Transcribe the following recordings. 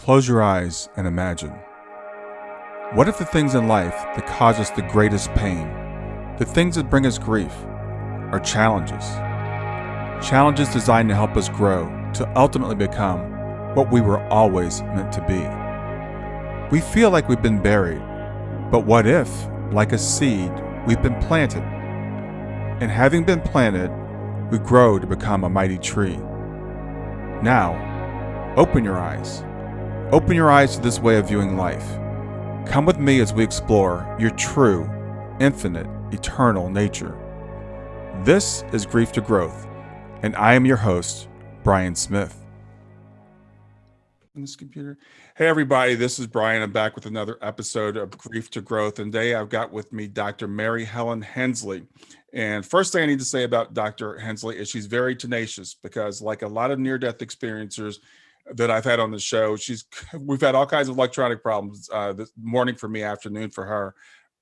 Close your eyes and imagine. What if the things in life that cause us the greatest pain, the things that bring us grief, are challenges? Challenges designed to help us grow, to ultimately become what we were always meant to be. We feel like we've been buried, but what if, like a seed, we've been planted? And having been planted, we grow to become a mighty tree. Now, open your eyes. Open your eyes to this way of viewing life. Come with me as we explore your true, infinite, eternal nature. This is Grief to Growth, and I am your host, Brian Smith. In this computer. Hey everybody, this is Brian. I'm back with another episode of Grief to Growth, and today I've got with me Dr. Mary Helen Hensley. And first thing I need to say about Dr. Hensley is she's very tenacious, because like a lot of near-death experiencers that I've had on the show, we've had all kinds of electronic problems this morning for me, afternoon for her.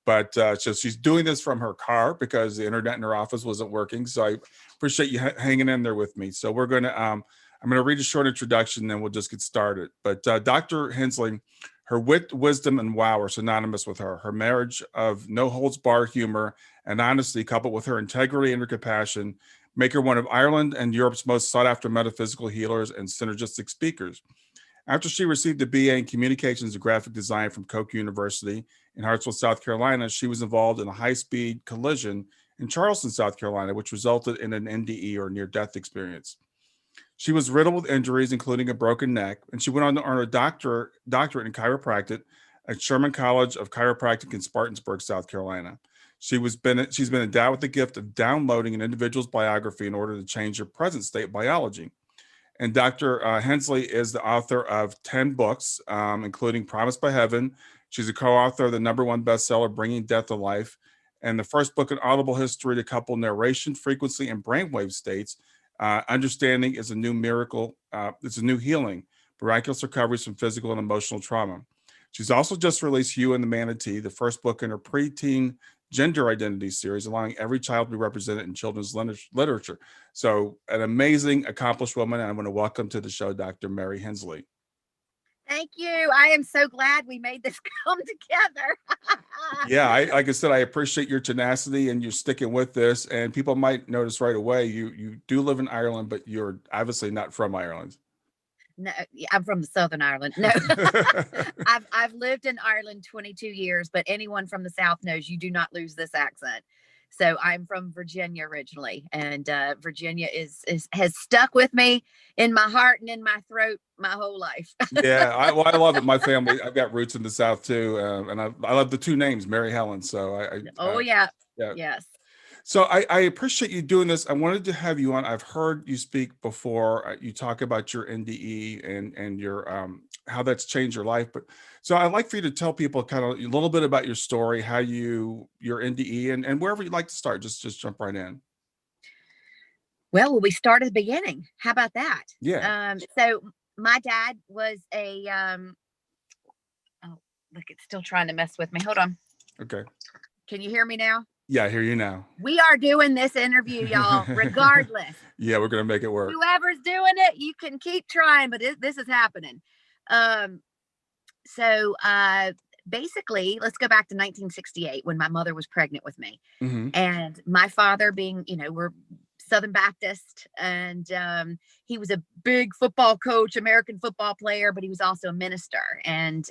But so she's doing this from her car because the internet in her office wasn't working. So I appreciate you hanging in there with me. So we're going to, I'm going to read a short introduction, then we'll just get started. But Dr. Hensley, her wit, wisdom, and wow are synonymous with her. Her marriage of no holds barred humor and honesty, coupled with her integrity and her compassion, make her one of Ireland and Europe's most sought after metaphysical healers and synergistic speakers. After she received a BA in Communications and Graphic Design from Koch University in Hartsville, South Carolina, she was involved in a high-speed collision in Charleston, South Carolina, which resulted in an NDE, or near-death experience. She was riddled with injuries, including a broken neck, and she went on to earn a doctorate in chiropractic at Sherman College of Chiropractic in Spartanburg, South Carolina. She's been endowed with the gift of downloading an individual's biography in order to change their present state biology. And Dr. Hensley is the author of 10 books, including Promised by Heaven. She's a co-author of the #1 bestseller, Bringing Death to Life, and the first book in audible history to couple narration, frequency, and brainwave states. Understanding is a new miracle. It's a new healing, miraculous recoveries from physical and emotional trauma. She's also just released You and the Manatee, the first book in her preteen gender identity series, allowing every child to be represented in children's literature. So an amazing, accomplished woman. And I want to welcome to the show, Dr. Mary Hensley. Thank you. I am so glad we made this come together. Yeah, like I said, I appreciate your tenacity and you're sticking with this. And people might notice right away, you do live in Ireland, but you're obviously not from Ireland. No, I'm from Southern Ireland. No, I've lived in Ireland 22 years, but anyone from the South knows you do not lose this accent. So I'm from Virginia originally, and Virginia has stuck with me in my heart and in my throat my whole life. Yeah, I love it. My family, I've got roots in the South too, and I love the two names, Mary Helen. So yeah, yeah. Yes. So I appreciate you doing this. I wanted to have you on. I've heard you speak before. You talk about your NDE and your how that's changed your life. But so I'd like for you to tell people kind of a little bit about your story, how your NDE, and wherever you'd like to start. Just jump right in. Well, we start at the beginning. How about that? Yeah. So my dad was a oh, look, it's still trying to mess with me. Hold on. Okay. Can you hear me now? Yeah, I hear you now. We are doing this interview, y'all, regardless. Yeah, we're going to make it work. Whoever's doing it, you can keep trying, but this is happening. So basically, let's go back to 1968 when my mother was pregnant with me. Mm-hmm. And my father being, we're Southern Baptist, and he was a big football coach, American football player, but he was also a minister, and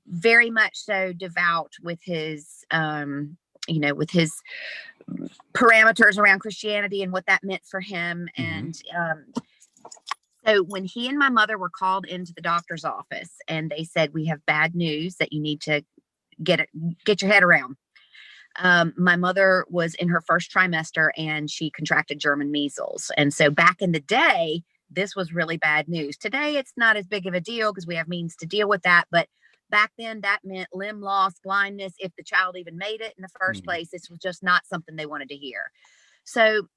very much so devout with his with his parameters around Christianity and what that meant for him. Mm-hmm. And so when he and my mother were called into the doctor's office, and they said, we have bad news that you need to get your head around. My mother was in her first trimester and she contracted German measles. And so back in the day, this was really bad news. Today, it's not as big of a deal because we have means to deal with that. But back then, that meant limb loss, blindness, if the child even made it in the first place. This was just not something they wanted to hear. So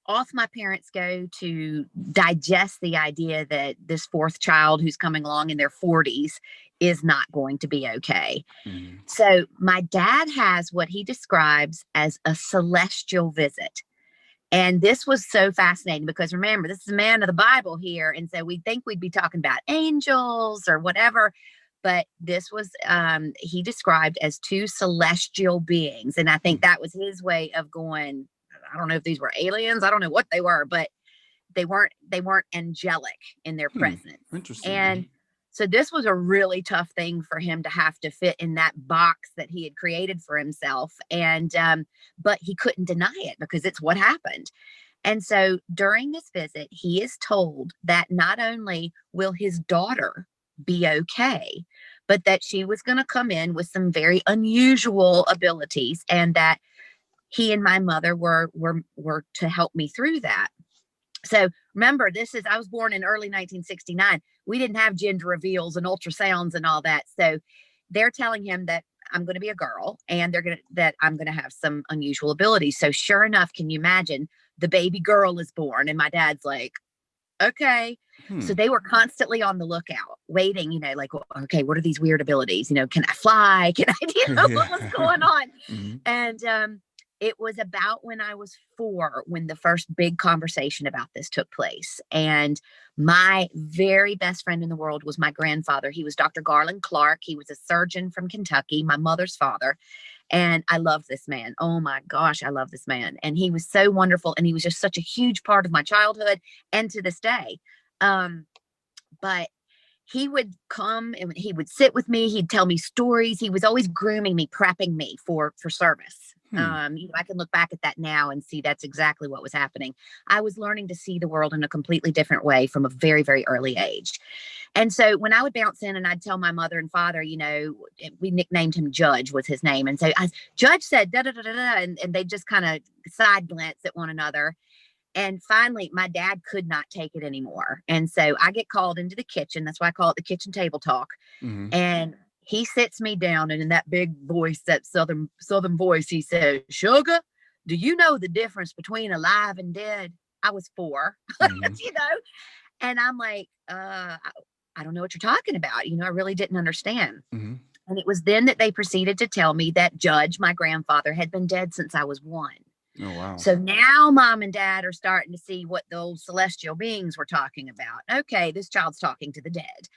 off my parents go to digest the idea that this fourth child who's coming along in their 40s is not going to be okay. Mm-hmm. So my dad has what he describes as a celestial visit. And this was so fascinating because remember, this is a man of the Bible here. And so we think we'd be talking about angels or whatever. But this was, he described as two celestial beings. And I think that was his way of going, I don't know if these were aliens. I don't know what they were, but they weren't angelic in their presence. Interesting. And so this was a really tough thing for him to have to fit in that box that he had created for himself. And, but he couldn't deny it because it's what happened. And so during this visit, he is told that not only will his daughter be okay, but that she was going to come in with some very unusual abilities, and that he and my mother were to help me through that. So remember, I was born in early 1969. We didn't have gender reveals and ultrasounds and all that. So they're telling him that I'm going to be a girl and that I'm going to have some unusual abilities. So sure enough, can you imagine, the baby girl is born and my dad's like, okay. So they were constantly on the lookout, waiting, like, okay, what are these weird abilities? Can I fly? Can I, what was going on? And, it was about when I was 4 when the first big conversation about this took place. And my very best friend in the world was my grandfather. He was Dr. Garland Clark. He was a surgeon from Kentucky, my mother's father. And I love this man. Oh my gosh, I love this man. And he was so wonderful. And he was just such a huge part of my childhood and to this day. But he would come and he would sit with me. He'd tell me stories. He was always grooming me, prepping me for service. I can look back at that now and see that's exactly what was happening. I was learning to see the world in a completely different way from a very, very early age. And so when I would bounce in and I'd tell my mother and father, we nicknamed him Judge was his name. And so Judge said, da, da, da, da, da, and they just kind of side glance at one another. And finally, my dad could not take it anymore. And so I get called into the kitchen. That's why I call it the kitchen table talk. And he sits me down, and in that big voice, that southern voice, he says, "Sugar, do you know the difference between alive and dead?" I was 4, and I'm like, I don't know what you're talking about. I really didn't understand. And it was then that they proceeded to tell me that Judge, my grandfather, had been dead since I was 1. Oh, wow. So now mom and dad are starting to see what those celestial beings were talking about. Okay, this child's talking to the dead.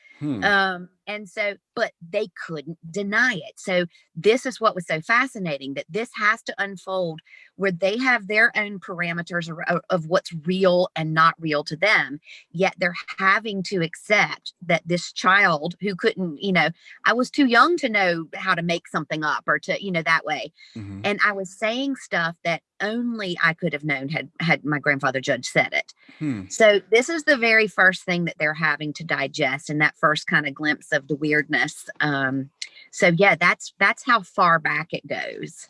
And so, but they couldn't deny it. So this is what was so fascinating, that this has to unfold where they have their own parameters of what's real and not real to them. Yet they're having to accept that this child who couldn't, I was too young to know how to make something up or to, that way. And I was saying stuff that only I could have known had my grandfather Judge said it. So this is the very first thing that they're having to digest, and that first kind of glimpse of the weirdness. So yeah, that's how far back it goes.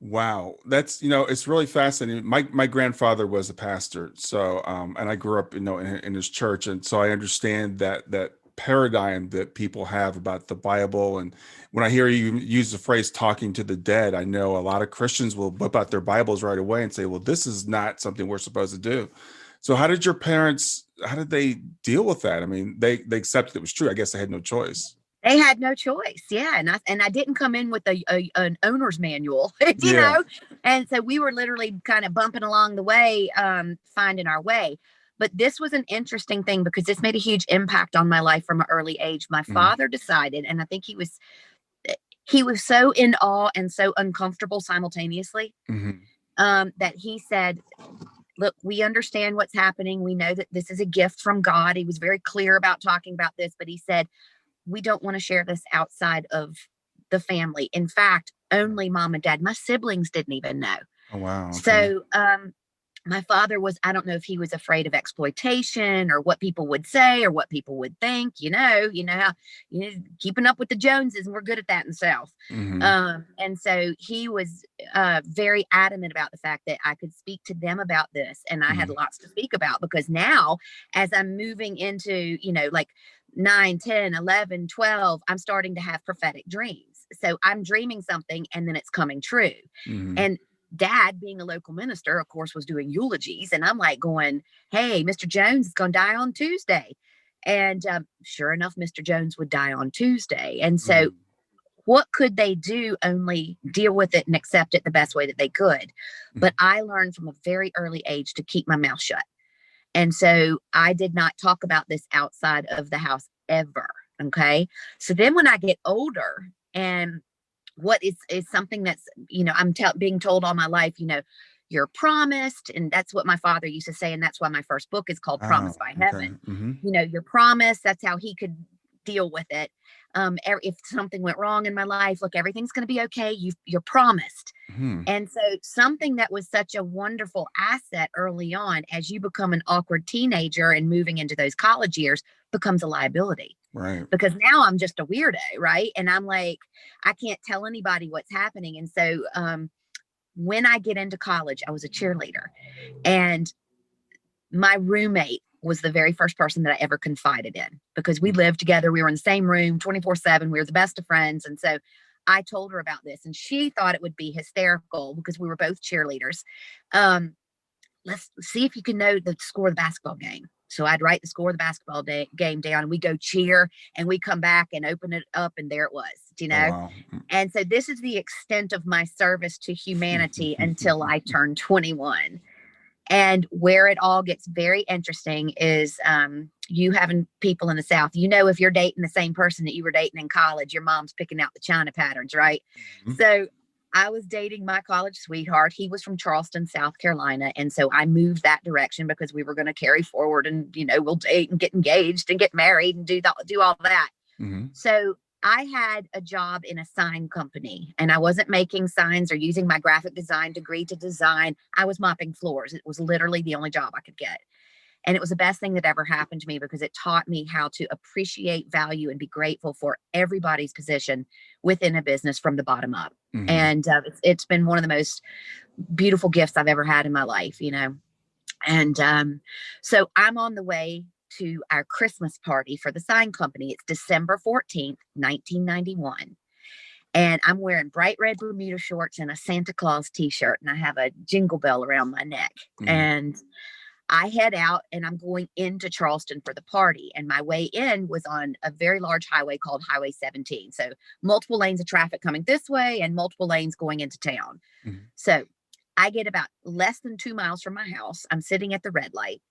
Wow. That's, it's really fascinating. My grandfather was a pastor. So, and I grew up, in his church. And so I understand that paradigm that people have about the Bible. And when I hear you use the phrase talking to the dead, I know a lot of Christians will whip out their Bibles right away and say, well, this is not something we're supposed to do. So how did they deal with that? I mean, they accepted it was true. I guess they had no choice. They had no choice. Yeah. And I didn't come in with an owner's manual, Yeah. And so we were literally kind of bumping along the way, finding our way. But this was an interesting thing because this made a huge impact on my life from an early age. My father decided, and I think he was so in awe and so uncomfortable simultaneously, that he said, look, we understand what's happening. We know that this is a gift from God. He was very clear about talking about this, but he said, we don't want to share this outside of the family. In fact, only mom and dad, my siblings didn't even know. Oh, wow. Okay. So, my father was, I don't know if he was afraid of exploitation or what people would say or what people would think, how, keeping up with the Joneses, and we're good at that in the South. And so he was very adamant about the fact that I could speak to them about this. And I had lots to speak about, because now as I'm moving into, like 9, 10, 11, 12, I'm starting to have prophetic dreams. So I'm dreaming something and then it's coming true. And Dad, being a local minister, of course, was doing eulogies. And I'm like going, hey, Mr. Jones is going to die on Tuesday. And sure enough, Mr. Jones would die on Tuesday. And so what could they do? Only deal with it and accept it the best way that they could. But I learned from a very early age to keep my mouth shut. And so I did not talk about this outside of the house ever. Okay. So then when I get older, and what is something that's, I'm being told all my life, you're promised. And that's what my father used to say. And that's why my first book is called Oh, Promised by okay. Heaven. You're promised. That's how he could deal with it. If something went wrong in my life, look, everything's going to be okay. You're promised. And so something that was such a wonderful asset early on, as you become an awkward teenager and moving into those college years, becomes a liability. Right. Because now I'm just a weirdo, right? And I'm like, I can't tell anybody what's happening. And so when I get into college, I was a cheerleader. And my roommate was the very first person that I ever confided in, because we lived together. We were in the same room 24/7. We were the best of friends. And so I told her about this, and she thought it would be hysterical because we were both cheerleaders. Let's see if you can know the score of the basketball game. So I'd write the score of the basketball game down, and we go cheer, and we come back and open it up, and there it was, Oh, wow. And so this is the extent of my service to humanity until I turned 21. And where it all gets very interesting is you having people in the South, if you're dating the same person that you were dating in college, your mom's picking out the China patterns, right? So I was dating my college sweetheart. He was from Charleston, South Carolina. And so I moved that direction because we were going to carry forward and, we'll date and get engaged and get married and do all that. So I had a job in a sign company, and I wasn't making signs or using my graphic design degree to design. I was mopping floors. It was literally the only job I could get. And it was the best thing that ever happened to me, because it taught me how to appreciate, value, and be grateful for everybody's position within a business from the bottom up. And it's been one of the most beautiful gifts I've ever had in my life, And so I'm on the way to our Christmas party for the sign company. It's December 14th, 1991. And I'm wearing bright red Bermuda shorts and a Santa Claus t-shirt, and I have a jingle bell around my neck. And I head out, and I'm going into Charleston for the party. And my way in was on a very large highway called Highway 17. So multiple lanes of traffic coming this way and multiple lanes going into town. So I get about less than 2 miles from my house. I'm sitting at the red light,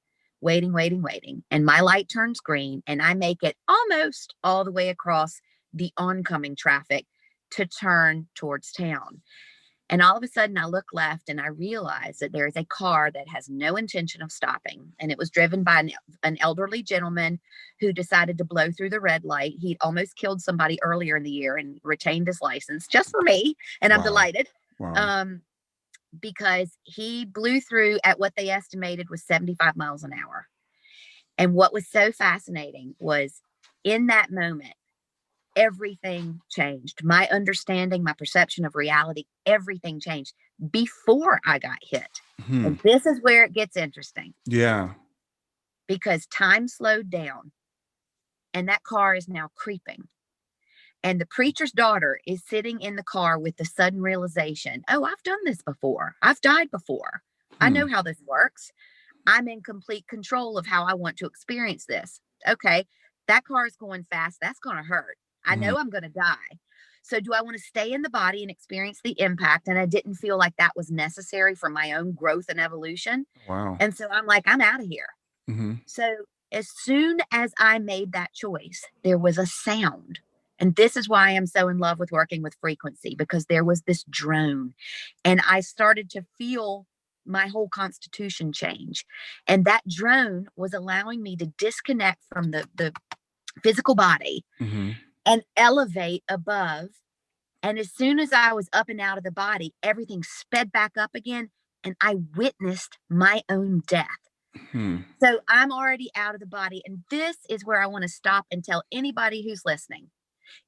waiting. And my light turns green, and I make it almost all the way across the oncoming traffic to turn towards town. And all of a sudden I look left, and I realize that there is a car that has no intention of stopping. And it was driven by an elderly gentleman who decided to blow through the red light. He'd almost killed somebody earlier in the year and retained his license just for me. And I'm delighted. Because he blew through at what they estimated was 75 miles an hour. And what was so fascinating was, in that moment, everything changed. My understanding, my perception of reality, everything changed before I got hit. And this is where it gets interesting. Yeah. Because time slowed down, and that car is now creeping. And the preacher's daughter is sitting in the car with the sudden realization, oh, I've done this before. I've died before. I know how this works. I'm in complete control of how I want to experience this. Okay, that car is going fast. That's going to hurt. I know I'm going to die. So do I want to stay in the body and experience the impact? And I didn't feel like that was necessary for my own growth and evolution. Wow. And so I'm like, I'm out of here. So as soon as I made that choice, there was a sound. And this is why I'm so in love with working with frequency, because there was this drone, and I started to feel my whole constitution change. And that drone was allowing me to disconnect from the physical body and elevate above. And as soon as I was up and out of the body, everything sped back up again, and I witnessed my own death. So I'm already out of the body. And this is where I want to stop and tell anybody who's listening.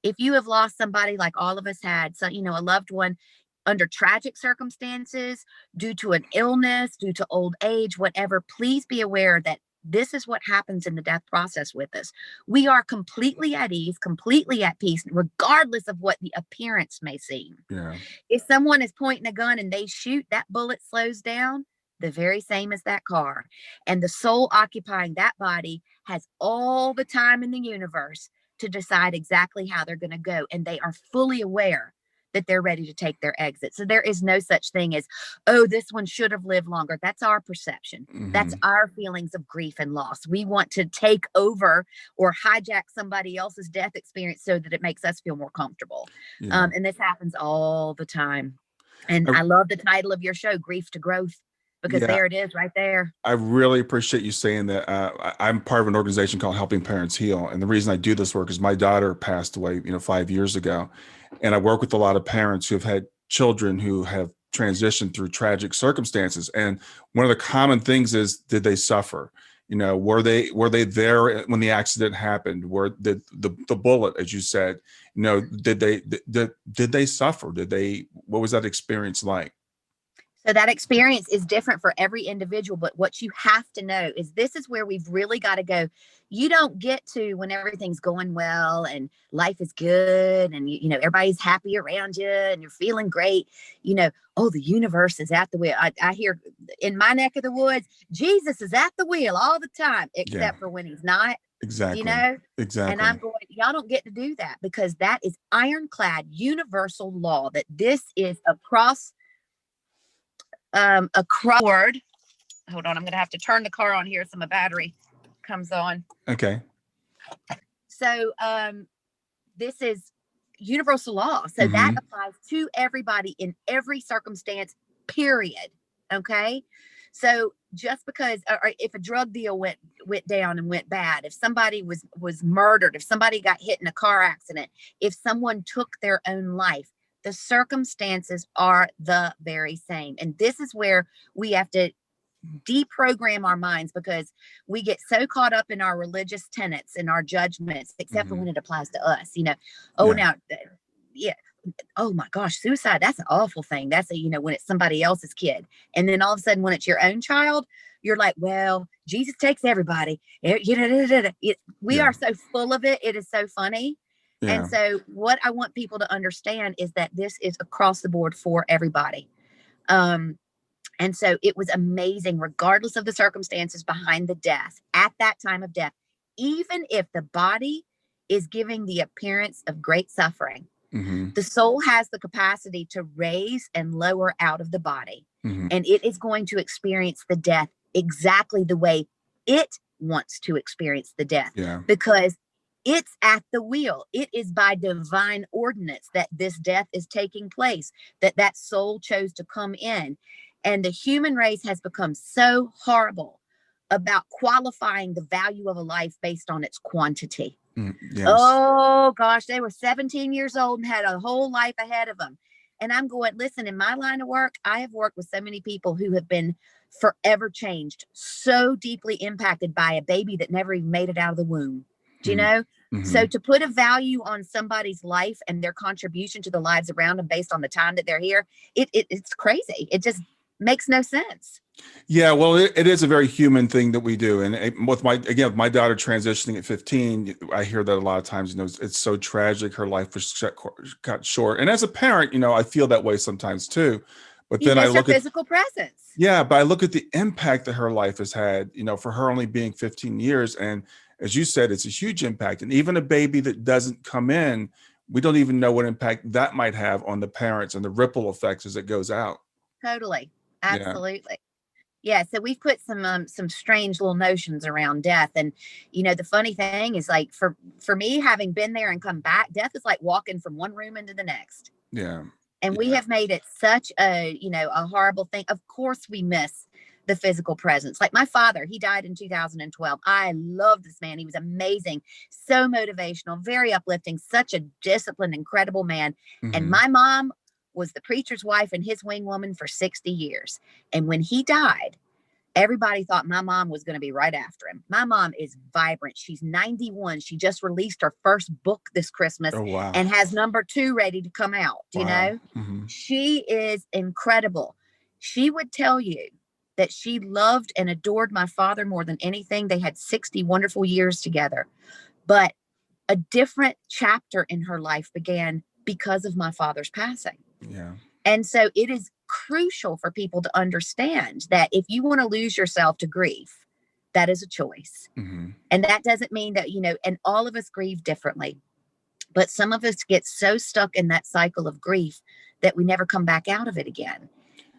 If you have lost somebody, like all of us had, so, a loved one under tragic circumstances, due to an illness, due to old age, whatever, please be aware that this is what happens in the death process with us. We are completely at ease, completely at peace, regardless of what the appearance may seem. Yeah. If someone is pointing a gun and they shoot, that bullet slows down. the very same as that car. And the soul occupying that body has all the time in the universe to decide exactly how they're going to go. And they are fully aware that they're ready to take their exit. So there is no such thing as, oh, this one should have lived longer. That's our perception. That's our feelings of grief and loss. We want to take over or hijack somebody else's death experience so that it makes us feel more comfortable. Yeah. And this happens all the time. And I- I love the title of your show, Grief to Growth, because Yeah. there it is right there. I really appreciate you saying that. I'm part of an organization called Helping Parents Heal. And the reason I do this work is my daughter passed away, 5 years ago. And I work with a lot of parents who have had children who have transitioned through tragic circumstances. And one of the common things is, did they suffer? Were they there when the accident happened? Were the bullet, as you said, did they suffer? What was that experience like? So that experience is different for every individual. But what you have to know is this is where we've really got to go. You don't get to when everything's going well and life is good and, everybody's happy around you and you're feeling great. Oh, the universe is at the wheel. I hear in my neck of the woods, Jesus is at the wheel all the time, except for when he's not. Exactly. Exactly. And I'm going, y'all don't get to do that because that is ironclad universal law that this is across word. Hold on, I'm gonna have to turn the car on here so my battery comes on. Okay. So this is universal law. So that applies to everybody in every circumstance, period. Okay. So just because or if a drug deal went down and went bad, if somebody was murdered, if somebody got hit in a car accident, if someone took their own life, the circumstances are the very same. And this is where we have to deprogram our minds because we get so caught up in our religious tenets and our judgments, except for when it applies to us, now, yeah. Oh my gosh, suicide, that's an awful thing. That's when it's somebody else's kid. And then all of a sudden when it's your own child, you're like, well, Jesus takes everybody. We are so full of it. It is so funny. Yeah. And so what I want people to understand is that this is across the board for everybody. And so it was amazing, regardless of the circumstances behind the death, at that time of death, even if the body is giving the appearance of great suffering, the soul has the capacity to raise and lower out of the body. And it is going to experience the death exactly the way it wants to experience the death. Yeah. Because it's at the wheel. It is by divine ordinance that this death is taking place, that soul chose to come in. And the human race has become so horrible about qualifying the value of a life based on its quantity. Yes. Oh, gosh, they were 17 years old and had a whole life ahead of them. And I'm going, listen, in my line of work, I have worked with so many people who have been forever changed, so deeply impacted by a baby that never even made it out of the womb. Do you know? So to put a value on somebody's life and their contribution to the lives around them based on the time that they're here, it's crazy. It just makes no sense. Yeah, well, it is a very human thing that we do. And with my daughter transitioning at 15, I hear that a lot of times, it's so tragic. Her life was cut short. And as a parent, I feel that way sometimes too. But then I look at physical presence. Yeah, but I look at the impact that her life has had, for her only being 15 years. And as you said, it's a huge impact. And even a baby that doesn't come in, we don't even know what impact that might have on the parents and the ripple effects as it goes out. Totally. Absolutely. Yeah. So we've put some strange little notions around death. And, the funny thing is, like, for me, having been there and come back, death is like walking from one room into the next. Yeah. And we have made it such a horrible thing. Of course we miss the physical presence. Like my father, he died in 2012. I love this man. He was amazing. So motivational, very uplifting, such a disciplined, incredible man. And my mom was the preacher's wife and his wing woman for 60 years. And when he died, everybody thought my mom was going to be right after him. My mom is vibrant. She's 91. She just released her first book this Christmas. Oh, wow. And has number 2 ready to come out. Do you know? She is incredible. She would tell you that she loved and adored my father more than anything. They had 60 wonderful years together. But a different chapter in her life began because of my father's passing. Yeah. And so it is crucial for people to understand that if you want to lose yourself to grief, that is a choice. Mm-hmm. And that doesn't mean that, and all of us grieve differently, but some of us get so stuck in that cycle of grief that we never come back out of it again.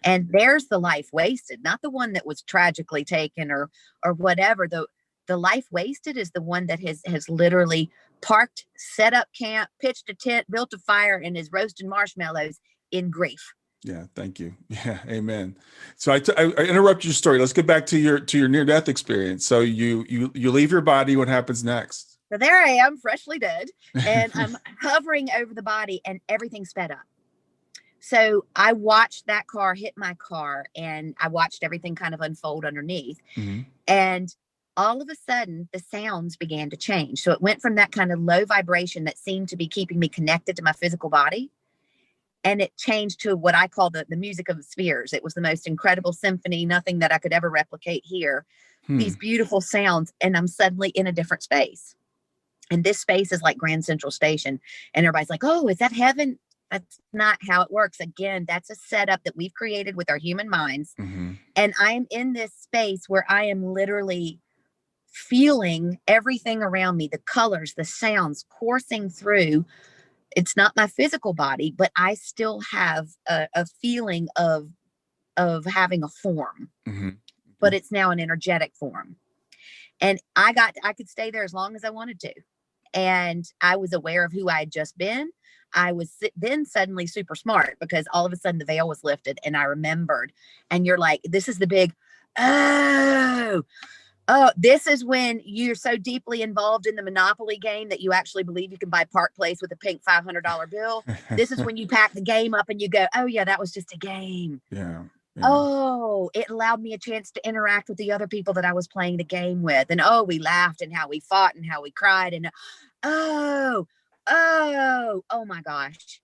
And there's the life wasted, not the one that was tragically taken or whatever. The life wasted is the one that has literally parked, set up camp, pitched a tent, built a fire, and is roasting marshmallows in grief. Yeah, thank you. Yeah, amen. So I interrupt your story. Let's get back to your near-death experience. So you leave your body. What happens next? So there I am, freshly dead, and I'm hovering over the body, and everything's sped up. So I watched that car hit my car, and I watched everything kind of unfold underneath. Mm-hmm. And all of a sudden, the sounds began to change. So it went from that kind of low vibration that seemed to be keeping me connected to my physical body, and it changed to what I call the music of the spheres. It was the most incredible symphony, nothing that I could ever replicate here. These beautiful sounds, and I'm suddenly in a different space. And this space is like Grand Central Station. And everybody's like, oh, is that heaven? That's not how it works. Again, that's a setup that we've created with our human minds. Mm-hmm. And I am in this space where I am literally feeling everything around me, the colors, the sounds coursing through. It's not my physical body, but I still have a feeling of having a form, Mm-hmm. but it's now an energetic form. And I could stay there as long as I wanted to. And I was aware of who I had just been. I was then suddenly super smart because all of a sudden the veil was lifted and I remembered. And you're like, this is the big, oh, this is when you're so deeply involved in the Monopoly game that you actually believe you can buy Park Place with a pink $500 bill. This is when you pack the game up and you go, oh yeah, that was just a game. Yeah. Yeah. Oh, it allowed me a chance to interact with the other people that I was playing the game with. And oh, we laughed and how we fought and how we cried. And oh my gosh.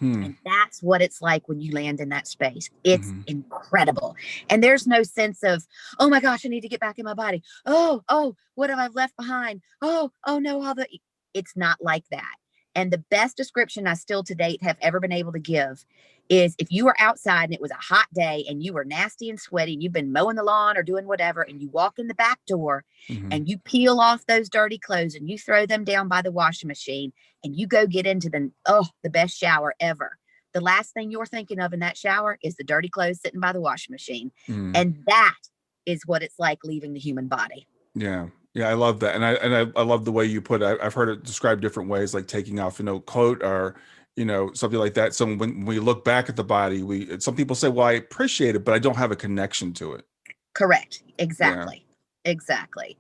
And that's what it's like when you land in that space. It's incredible. And there's no sense of, oh my gosh, I need to get back in my body. Oh, what have I left behind? Oh no, it's not like that. And the best description I still to date have ever been able to give is if you were outside and it was a hot day and you were nasty and sweaty and you've been mowing the lawn or doing whatever, and you walk in the back door and you peel off those dirty clothes and you throw them down by the washing machine and you go get into the best shower ever. The last thing you're thinking of in that shower is the dirty clothes sitting by the washing machine. And that is what it's like leaving the human body. Yeah. Yeah, I love that. And I love the way you put it. I've heard it described different ways, like taking off, coat or, something like that. So when we look back at the body, some people say, well, I appreciate it, but I don't have a connection to it. Correct. Exactly. Yeah. Exactly.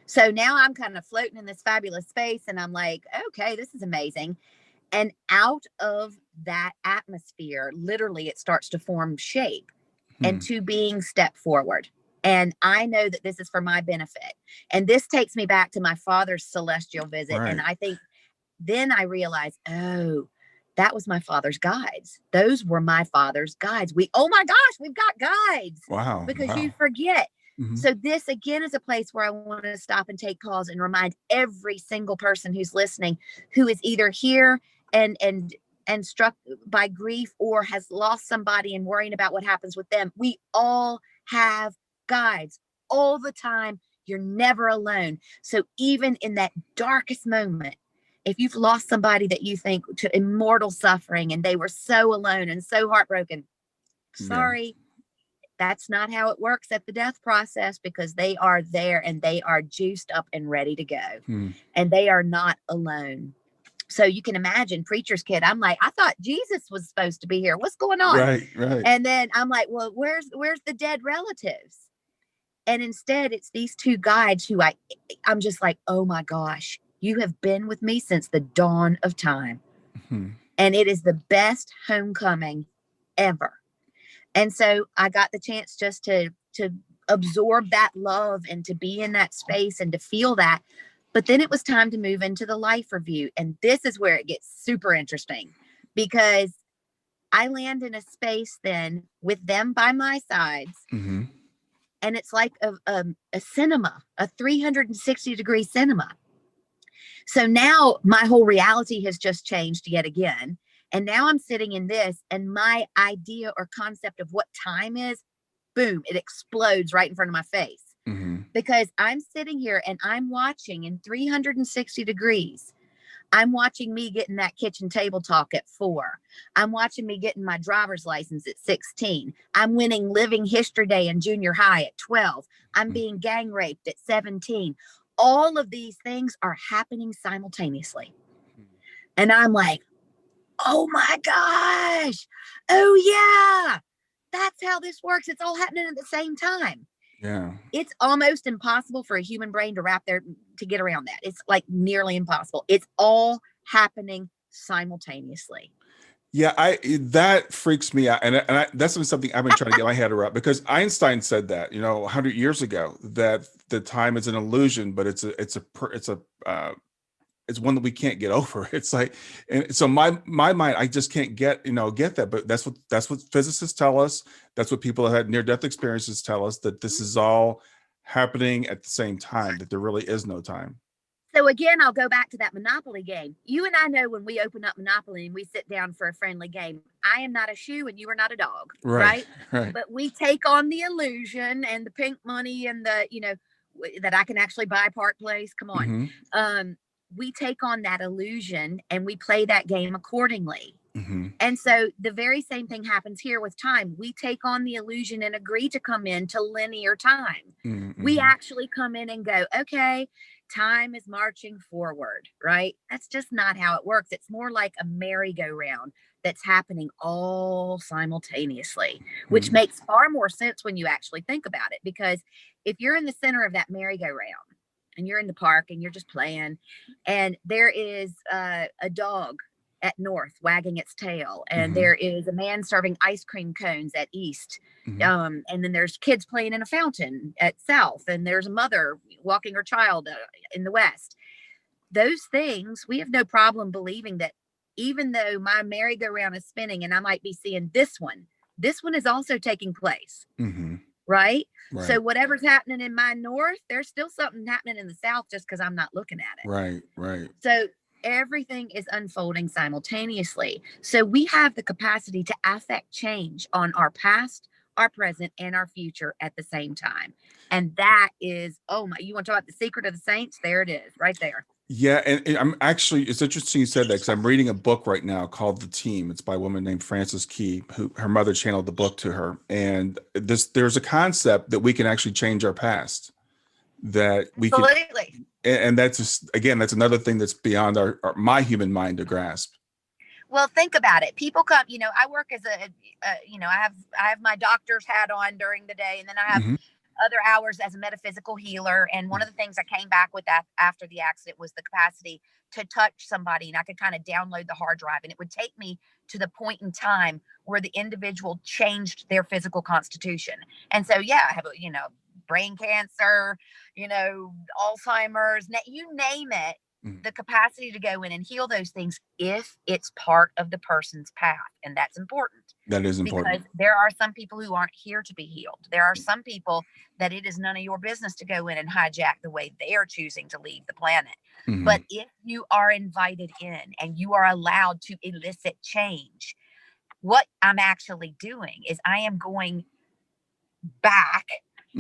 So now I'm kind of floating in this fabulous space and I'm like, okay, this is amazing. And out of that atmosphere, literally it starts to form shape and two beings step forward. And I know that this is for my benefit. And this takes me back to my father's celestial visit. Right. And I think then I realized, that was my father's guides. Those were my father's guides. Oh my gosh, we've got guides. Wow. Because you forget. So this again is a place where I want to stop and take calls and remind every single person who's listening, who is either here and struck by grief or has lost somebody and worrying about what happens with them. We all have guides all the time. You're never alone. So even in that darkest moment, if you've lost somebody that you think to immortal suffering and they were so alone and so heartbroken, sorry, that's not how it works at the death process, because they are there and they are juiced up and ready to go. And they are not alone. So you can imagine, preacher's kid, I'm like, I thought Jesus was supposed to be here. What's going on? Right. And then I'm like, well, where's the dead relatives? And instead it's these two guides who I'm just like, oh my gosh, you have been with me since the dawn of time. And it is the best homecoming ever. And so I got the chance just to absorb that love and to be in that space and to feel that. But then it was time to move into the life review. And this is where it gets super interesting, because I land in a space then with them by my sides. And it's like a cinema, a 360-degree cinema. So now my whole reality has just changed yet again. And now I'm sitting in this, and my idea or concept of what time is, boom, it explodes right in front of my face. Mm-hmm. Because I'm sitting here and I'm watching in 360 degrees. I'm watching me getting that kitchen table talk at 4. I'm watching me getting my driver's license at 16. I'm winning living history day in junior high at 12. I'm being gang raped at 17. All of these things are happening simultaneously. And I'm like, oh my gosh. Oh yeah. That's how this works. It's all happening at the same time. Yeah. It's almost impossible for a human brain to get around that. It's like nearly impossible. It's all happening simultaneously. Yeah, that freaks me out, and that's been something I've been trying to get my head around, because Einstein said that, 100 years ago, that the time is an illusion, but it's one that we can't get over. It's like, and so my mind, I just can't get that, but that's what physicists tell us. That's what people that had near death experiences tell us, that this is all happening at the same time, that there really is no time. So again, I'll go back to that Monopoly game. You and I know when we open up Monopoly and we sit down for a friendly game, I am not a shoe and you are not a dog, right? Right. But we take on the illusion and the pink money and that I can actually buy Park Place. Come on. Mm-hmm. We take on that illusion and we play that game accordingly. Mm-hmm. And so the very same thing happens here with time. We take on the illusion and agree to come into linear time. Mm-hmm. We actually come in and go, okay, time is marching forward, right? That's just not how it works. It's more like a merry-go-round that's happening all simultaneously, which Mm-hmm. makes far more sense when you actually think about it. Because if you're in the center of that merry-go-round and you're in the park and you're just playing, and there is a dog at north wagging its tail, and Mm-hmm. there is a man serving ice cream cones at east, Mm-hmm. and then there's kids playing in a fountain at south, and there's a mother walking her child in the west. Those things, we have no problem believing that, even though my merry-go-round is spinning and I might be seeing this one is also taking place. Mm-hmm. Right? Right. So whatever's happening in my north, there's still something happening in the south, just because I'm not looking at it. Right. So everything is unfolding simultaneously. So we have the capacity to affect change on our past, our present, and our future at the same time. And that is, oh my, you want to talk about the secret of the saints? There it is, right there. Yeah, and I'm actually, it's interesting you said that, because I'm reading a book right now called The Team. It's by a woman named Frances Key, who her mother channeled the book to her. And there's a concept that we can actually change our past, that we can, Absolutely. and that's just, again, that's another thing that's beyond my human mind to grasp. Well, think about it. People come, I work as I have my doctor's hat on during the day, and then I have Mm-hmm. other hours as a metaphysical healer. And one of the things I came back with that after the accident was the capacity to touch somebody, and I could kind of download the hard drive, and it would take me to the point in time where the individual changed their physical constitution. And so, yeah, I have brain cancer, Alzheimer's, you name it, the capacity to go in and heal those things if it's part of the person's path. And that's important. That is important. Because there are some people who aren't here to be healed. There are some people that it is none of your business to go in and hijack the way they are choosing to leave the planet. Mm-hmm. But if you are invited in and you are allowed to elicit change, what I'm actually doing is I am going back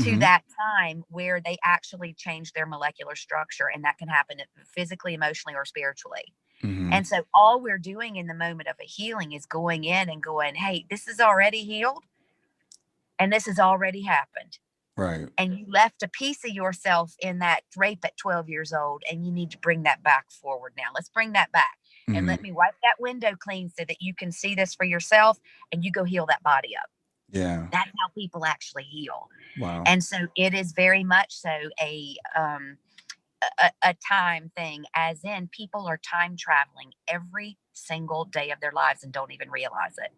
to that time where they actually change their molecular structure, and that can happen physically, emotionally, or spiritually. Mm-hmm. And so all we're doing in the moment of a healing is going in and going, hey, this is already healed and this has already happened. Right. And you left a piece of yourself in that drape at 12 years old, and you need to bring that back forward now. Let's bring that back. Mm-hmm. And let me wipe that window clean so that you can see this for yourself, and you go heal that body up. Yeah. That's how people actually heal. Wow. And so it is very much so a time thing, as in people are time traveling every single day of their lives and don't even realize it.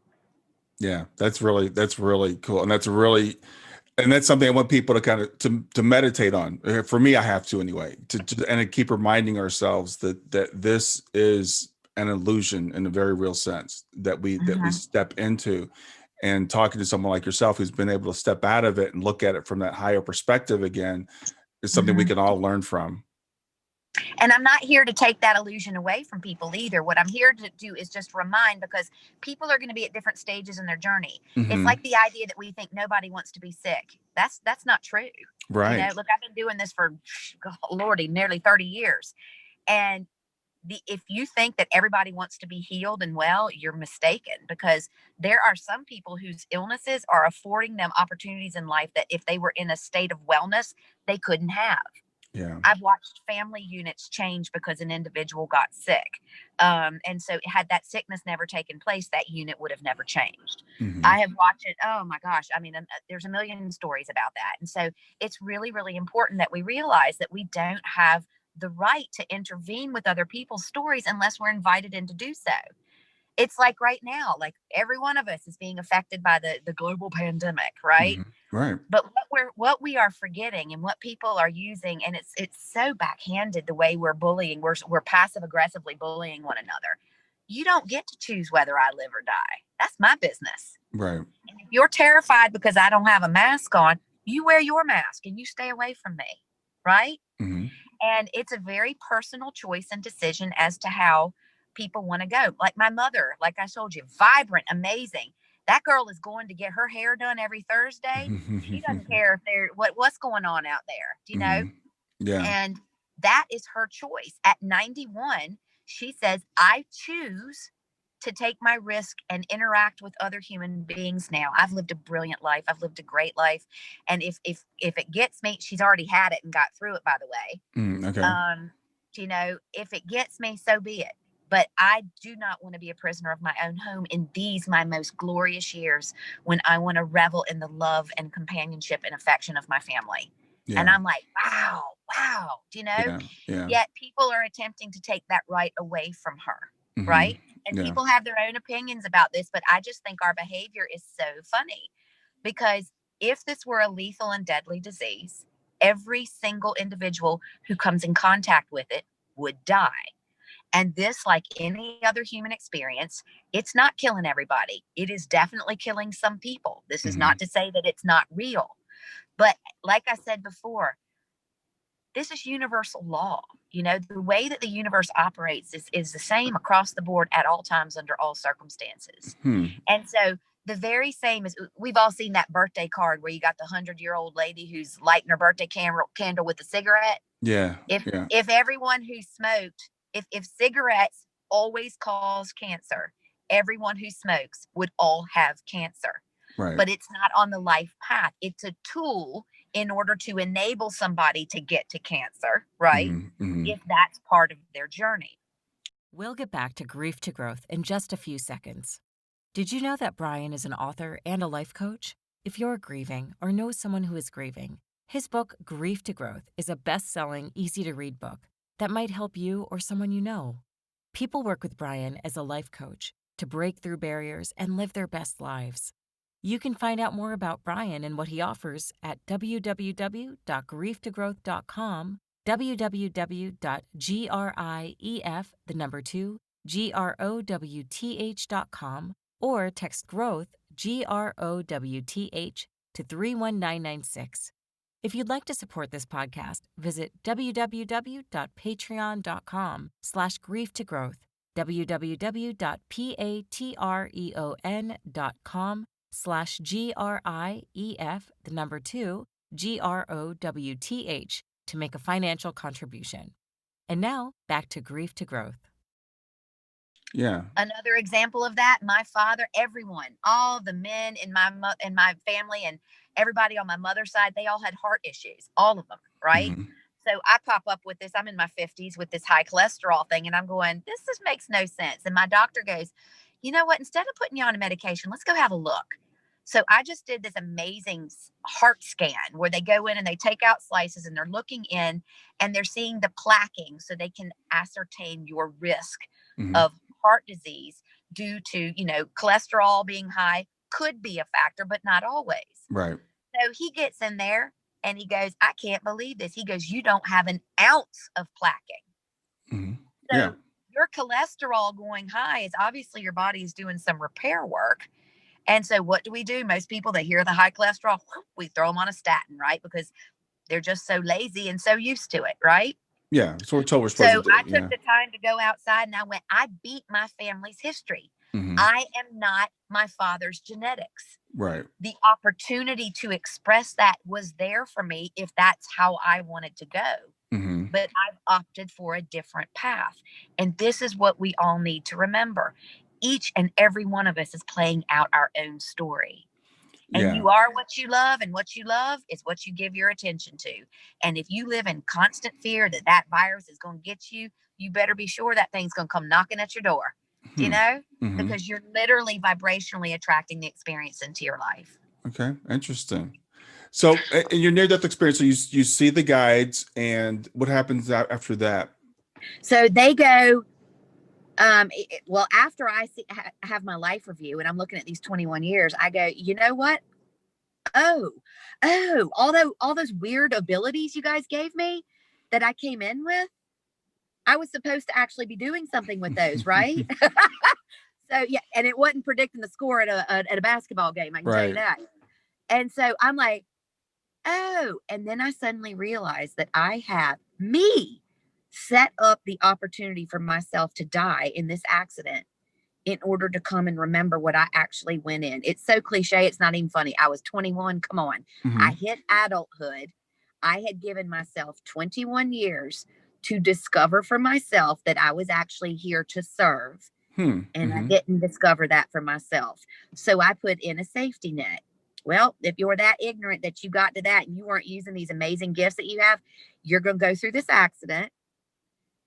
Yeah, that's really cool. And that's something I want people to kind of to meditate on. For me, I have to anyway, and keep reminding ourselves that this is an illusion in a very real sense, that we step into. And talking to someone like yourself who's been able to step out of it and look at it from that higher perspective again is something we can all learn from. And I'm not here to take that illusion away from people either. What I'm here to do is just remind, because people are going to be at different stages in their journey. It's like the idea that we think nobody wants to be sick. That's not true. Right. Look, I've been doing this for, Lordy, nearly 30 years. And if you think that everybody wants to be healed and well, you're mistaken, because there are some people whose illnesses are affording them opportunities in life that if they were in a state of wellness, they couldn't have. Yeah. I've watched family units change because an individual got sick. And so had that sickness never taken place, that unit would have never changed. I have watched it. Oh my gosh. I mean, there's a million stories about that. And so it's really, really important that we realize that we don't have the right to intervene with other people's stories unless we're invited in to do so. It's like right now, like every one of us is being affected by the global pandemic, right? Right. But what we are forgetting, and what people are using, and it's so backhanded the way we're bullying, we're passive aggressively bullying one another. You don't get to choose whether I live or die. That's my business. Right. And if you're terrified because I don't have a mask on, you wear your mask and you stay away from me, right? And it's a very personal choice and decision as to how people want to go. Like my mother, like I told you, vibrant, amazing. That girl is going to get her hair done every Thursday. She doesn't care if what's going on out there, Yeah. And that is her choice. At 91, she says, I choose to take my risk and interact with other human beings now. I've lived a brilliant life. I've lived a great life. And if it gets me, she's already had it and got through it, by the way. Okay. If it gets me, so be it. But I do not want to be a prisoner of my own home in these, my most glorious years, when I want to revel in the love and companionship and affection of my family. Yeah. And I'm like, wow. Yeah. Yet people are attempting to take that right away from her, right? And people have their own opinions about this, but I just think our behavior is so funny, because if this were a lethal and deadly disease, every single individual who comes in contact with it would die. And this, like any other human experience, it's not killing everybody. It is definitely killing some people. This is not to say that it's not real. But like I said before, this is universal law. The way that the universe operates is the same across the board at all times under all circumstances. And so the very same as we've all seen that birthday card where you got the 100-year-old lady who's lighting her birthday candle with a cigarette. Yeah. If everyone who smoked, if cigarettes always cause cancer, everyone who smokes would all have cancer. Right. But it's not on the life path. It's a tool in order to enable somebody to get to cancer, right? If that's part of their journey. We'll get back to Grief to Growth in just a few seconds. Did you know that Brian is an author and a life coach? If you're grieving or know someone who is grieving, his book, Grief to Growth, is a best-selling, easy-to-read book that might help you or someone you know. People work with Brian as a life coach to break through barriers and live their best lives. You can find out more about Brian and what he offers at www.grieftogrowth.com, www.grief2growth.com, or text growth, GROWTH, to 31996. If you'd like to support this podcast, visit www.patreon.com/grieftogrowth, www.patreon.com/GRIEF2GROWTH to make a financial contribution. And now, back to Grief to Growth. Yeah. Another example of that, my father, everyone, all the men in my family and everybody on my mother's side, they all had heart issues, all of them, right? So I pop up with this, I'm in my 50s with this high cholesterol thing, and I'm going, this just makes no sense. And my doctor goes, you know what, instead of putting you on a medication, let's go have a look. So I just did this amazing heart scan where they go in and they take out slices and they're looking in and they're seeing the plaquing so they can ascertain your risk of heart disease due to, cholesterol being high could be a factor, but not always. Right. So he gets in there and he goes, I can't believe this. He goes, you don't have an ounce of plaquing. So your cholesterol going high is obviously your body is doing some repair work. And so what do? Most people, they hear the high cholesterol, we throw them on a statin, right? Because they're just so lazy and so used to it, right? Yeah. So we're told we're supposed So to I do. took Yeah. the time to go outside and I beat my family's history. Hmm. I am not my father's genetics. Right. The opportunity to express that was there for me if that's how I wanted to go. Hmm. But I've opted for a different path. And this is what we all need to remember. Each and every one of us is playing out our own story. And Yeah. you are what you love, and what you love is what you give your attention to. And if you live in constant fear that that virus is going to get you, you better be sure that thing's going to come knocking at your door. Do you Hmm. know? Hmm. Because you're literally vibrationally attracting the experience into your life. Okay. Interesting. So in your near-death experience, so you see the guides, and what happens after that? So they go, well, after I have my life review and I'm looking at these 21 years, I go, you know what? Oh, all those weird abilities you guys gave me that I came in with, I was supposed to actually be doing something with those, right? So yeah, and it wasn't predicting the score at a basketball game. I can tell you Right. that. And so I'm like, oh, and then I suddenly realized that I have me set up the opportunity for myself to die in this accident in order to come and remember what I actually went in. It's so cliche, it's not even funny. I was 21. Come on. I Hmm. hit adulthood. I had given myself 21 years to discover for myself that I was actually here to serve. Hmm. And I Hmm. didn't discover that for myself. So I put in a safety net. Well, if you're that ignorant that you got to that and you weren't using these amazing gifts that you have, you're going to go through this accident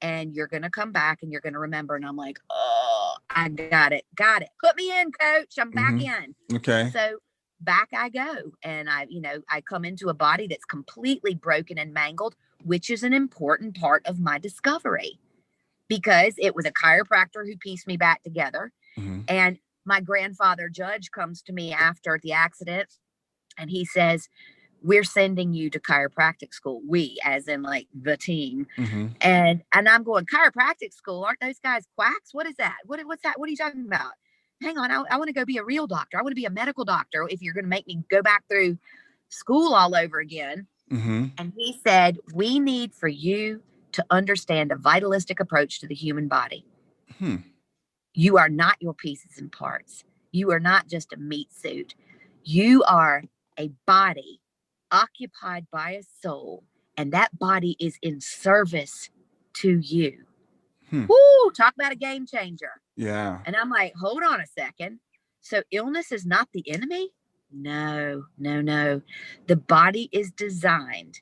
and you're going to come back and you're going to remember. And I'm like, oh, I got it. Got it. Put me in, coach. I'm back Hmm. in. Okay. So back I go. And I come into a body that's completely broken and mangled, which is an important part of my discovery because it was a chiropractor who pieced me back together. Hmm. And my grandfather Judge comes to me after the accident and he says, we're sending you to chiropractic school. We, as in like the team. Hmm. And I'm going, chiropractic school? Aren't those guys quacks? What is that? What's that? What are you talking about? Hang on. I want to go be a real doctor. I want to be a medical doctor if you're going to make me go back through school all over again. Hmm. And he said, we need for you to understand a vitalistic approach to the human body. Hmm. You are not your pieces and parts. You are not just a meat suit. You are a body occupied by a soul, and that body is in service to you. Hmm. Woo, talk about a game changer. Yeah. And I'm like, hold on a second. So illness is not the enemy? No, no, no. The body is designed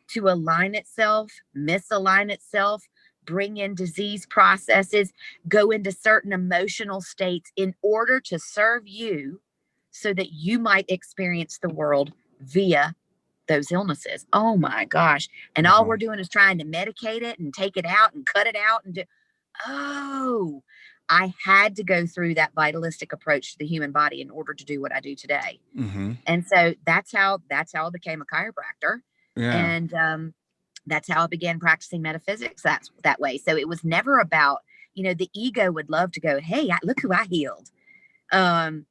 to align itself, misalign itself, bring in disease processes, go into certain emotional states in order to serve you so that you might experience the world via those illnesses. Oh my gosh. And all Wow. we're doing is trying to medicate it and take it out and cut it out and do. Oh, I had to go through that vitalistic approach to the human body in order to do what I do today. Hmm. And so that's how I became a chiropractor. Yeah. And that's how I began practicing metaphysics that way. So it was never about, the ego would love to go, hey, look who I healed. Um,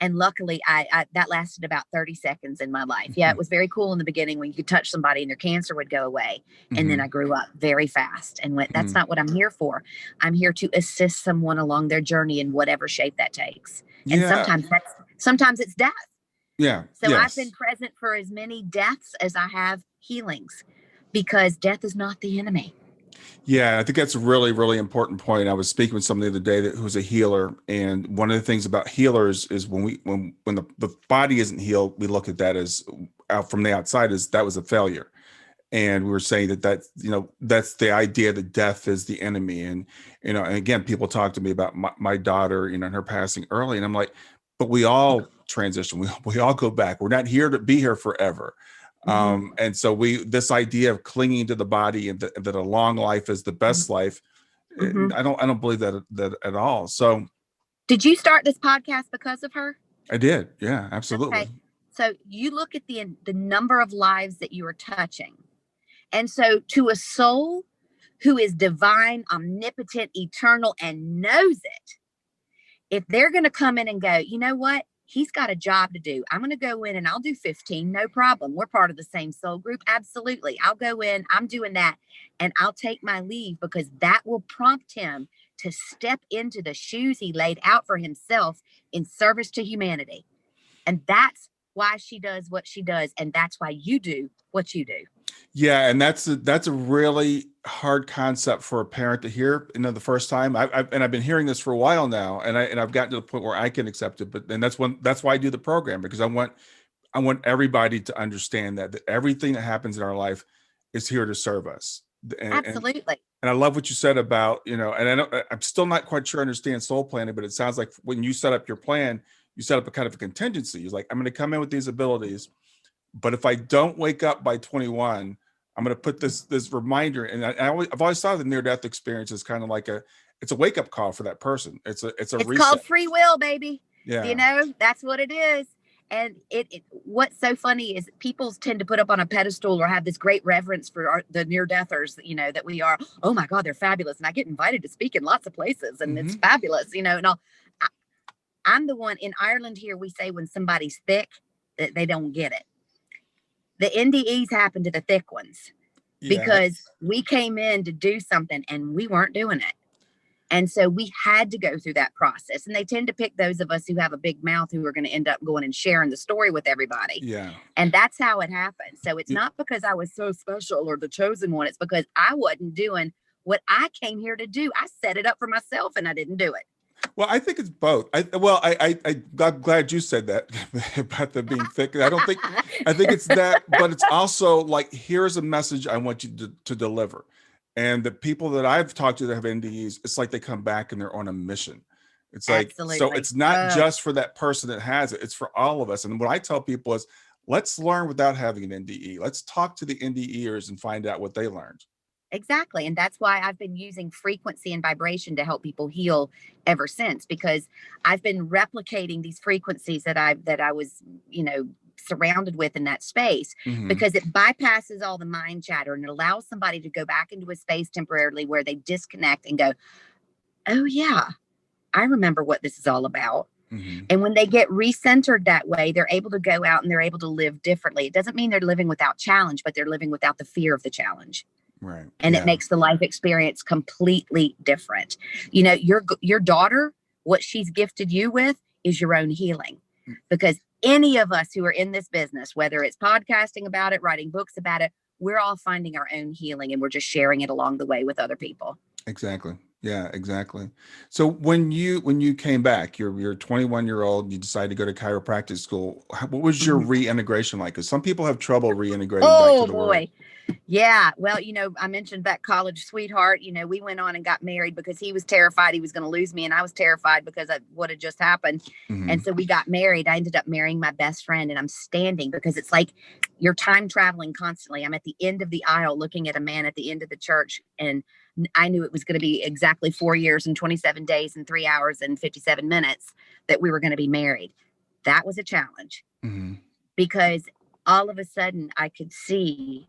and luckily I that lasted about 30 seconds in my life. Yeah, Hmm. it was very cool in the beginning when you could touch somebody and their cancer would go away. And then Hmm. I grew up very fast and went, that's not what I'm here for. I'm here to assist someone along their journey in whatever shape that takes. And Yeah. sometimes it's death. Yeah. So I've been Yes. present for as many deaths as I have healings because death is not the enemy. Yeah, I think that's a really, really important point. I was speaking with somebody the other day who's a healer, and one of the things about healers is when the body isn't healed, we look at that as out from the outside as that was a failure. And we were saying that's the idea that death is the enemy. And again, people talk to me about my daughter, and her passing early, and I'm like, but we all transition, we all go back. We're not here to be here forever. And so this idea of clinging to the body and that a long life is the best life, Mm-hmm. I don't believe that at all. So Did you start this podcast because of her? I did. Yeah, absolutely. Okay. So you look at the number of lives that you are touching. And so to a soul who is divine, omnipotent, eternal, and knows it, if they're going to come in and go, you know what? He's got a job to do. I'm going to go in and I'll do 15. No problem. We're part of the same soul group. Absolutely. I'll go in. I'm doing that. And I'll take my leave because that will prompt him to step into the shoes he laid out for himself in service to humanity. And that's why she does what she does. And that's why you do what you do. Yeah, and that's a really hard concept for a parent to hear, the first time. I've been hearing this for a while now, and I've gotten to the point where I can accept it. But then that's why I do the program, because I want everybody to understand that everything that happens in our life is here to serve us. Absolutely. And I love what you said about, and I'm still not quite sure I understand soul planning, but it sounds like when you set up your plan, you set up a kind of a contingency. It's like, I'm going to come in with these abilities, but if I don't wake up by 21, I'm going to put this reminder. And I've always thought of the near-death experience as kind of like it's a wake-up call for that person. It's reset. Called free will, baby. Yeah. That's what it is. And what's so funny is people tend to put up on a pedestal or have this great reverence for the near-deathers, that we are. Oh my God, they're fabulous. And I get invited to speak in lots of places and it's fabulous, and all. I'm the one in Ireland here. We say when somebody's thick, that they don't get it. The NDEs happen to the thick ones because we came in to do something and we weren't doing it. And so we had to go through that process. And they tend to pick those of us who have a big mouth who are going to end up going and sharing the story with everybody. Yeah. And that's how it happened. So it's not because I was so special or the chosen one. It's because I wasn't doing what I came here to do. I set it up for myself and I didn't do it. Well, I think it's both. I'm glad you said that about the being thick. I think it's that, but it's also like, here's a message I want you to deliver. And the people that I've talked to that have NDEs, it's like they come back and they're on a mission. It's like, Absolutely. So it's not just for that person that has it, it's for all of us. And what I tell people is, let's learn without having an NDE. Let's talk to the NDEers and find out what they learned. Exactly. And that's why I've been using frequency and vibration to help people heal ever since, because I've been replicating these frequencies that I was, surrounded with in that space, because it bypasses all the mind chatter and it allows somebody to go back into a space temporarily where they disconnect and go, oh yeah, I remember what this is all about. And when they get recentered that way, they're able to go out and they're able to live differently. It doesn't mean they're living without challenge, but they're living without the fear of the challenge. Right. And it makes the life experience completely different. Your daughter, what she's gifted you with is your own healing, because any of us who are in this business, whether it's podcasting about it, writing books about it, we're all finding our own healing and we're just sharing it along the way with other people. Exactly. Yeah, exactly. So when you came back, you're 21-year-old, you decided to go to chiropractic school. What was your reintegration like? Because some people have trouble reintegrating back to the world. Yeah. Well, I mentioned that college sweetheart, we went on and got married because he was terrified he was going to lose me. And I was terrified because of what had just happened. And so we got married. I ended up marrying my best friend, and I'm standing because it's like you're time traveling constantly. I'm at the end of the aisle looking at a man at the end of the church. And I knew it was going to be exactly 4 years and 27 days and 3 hours and 57 minutes that we were going to be married. That was a challenge because all of a sudden I could see,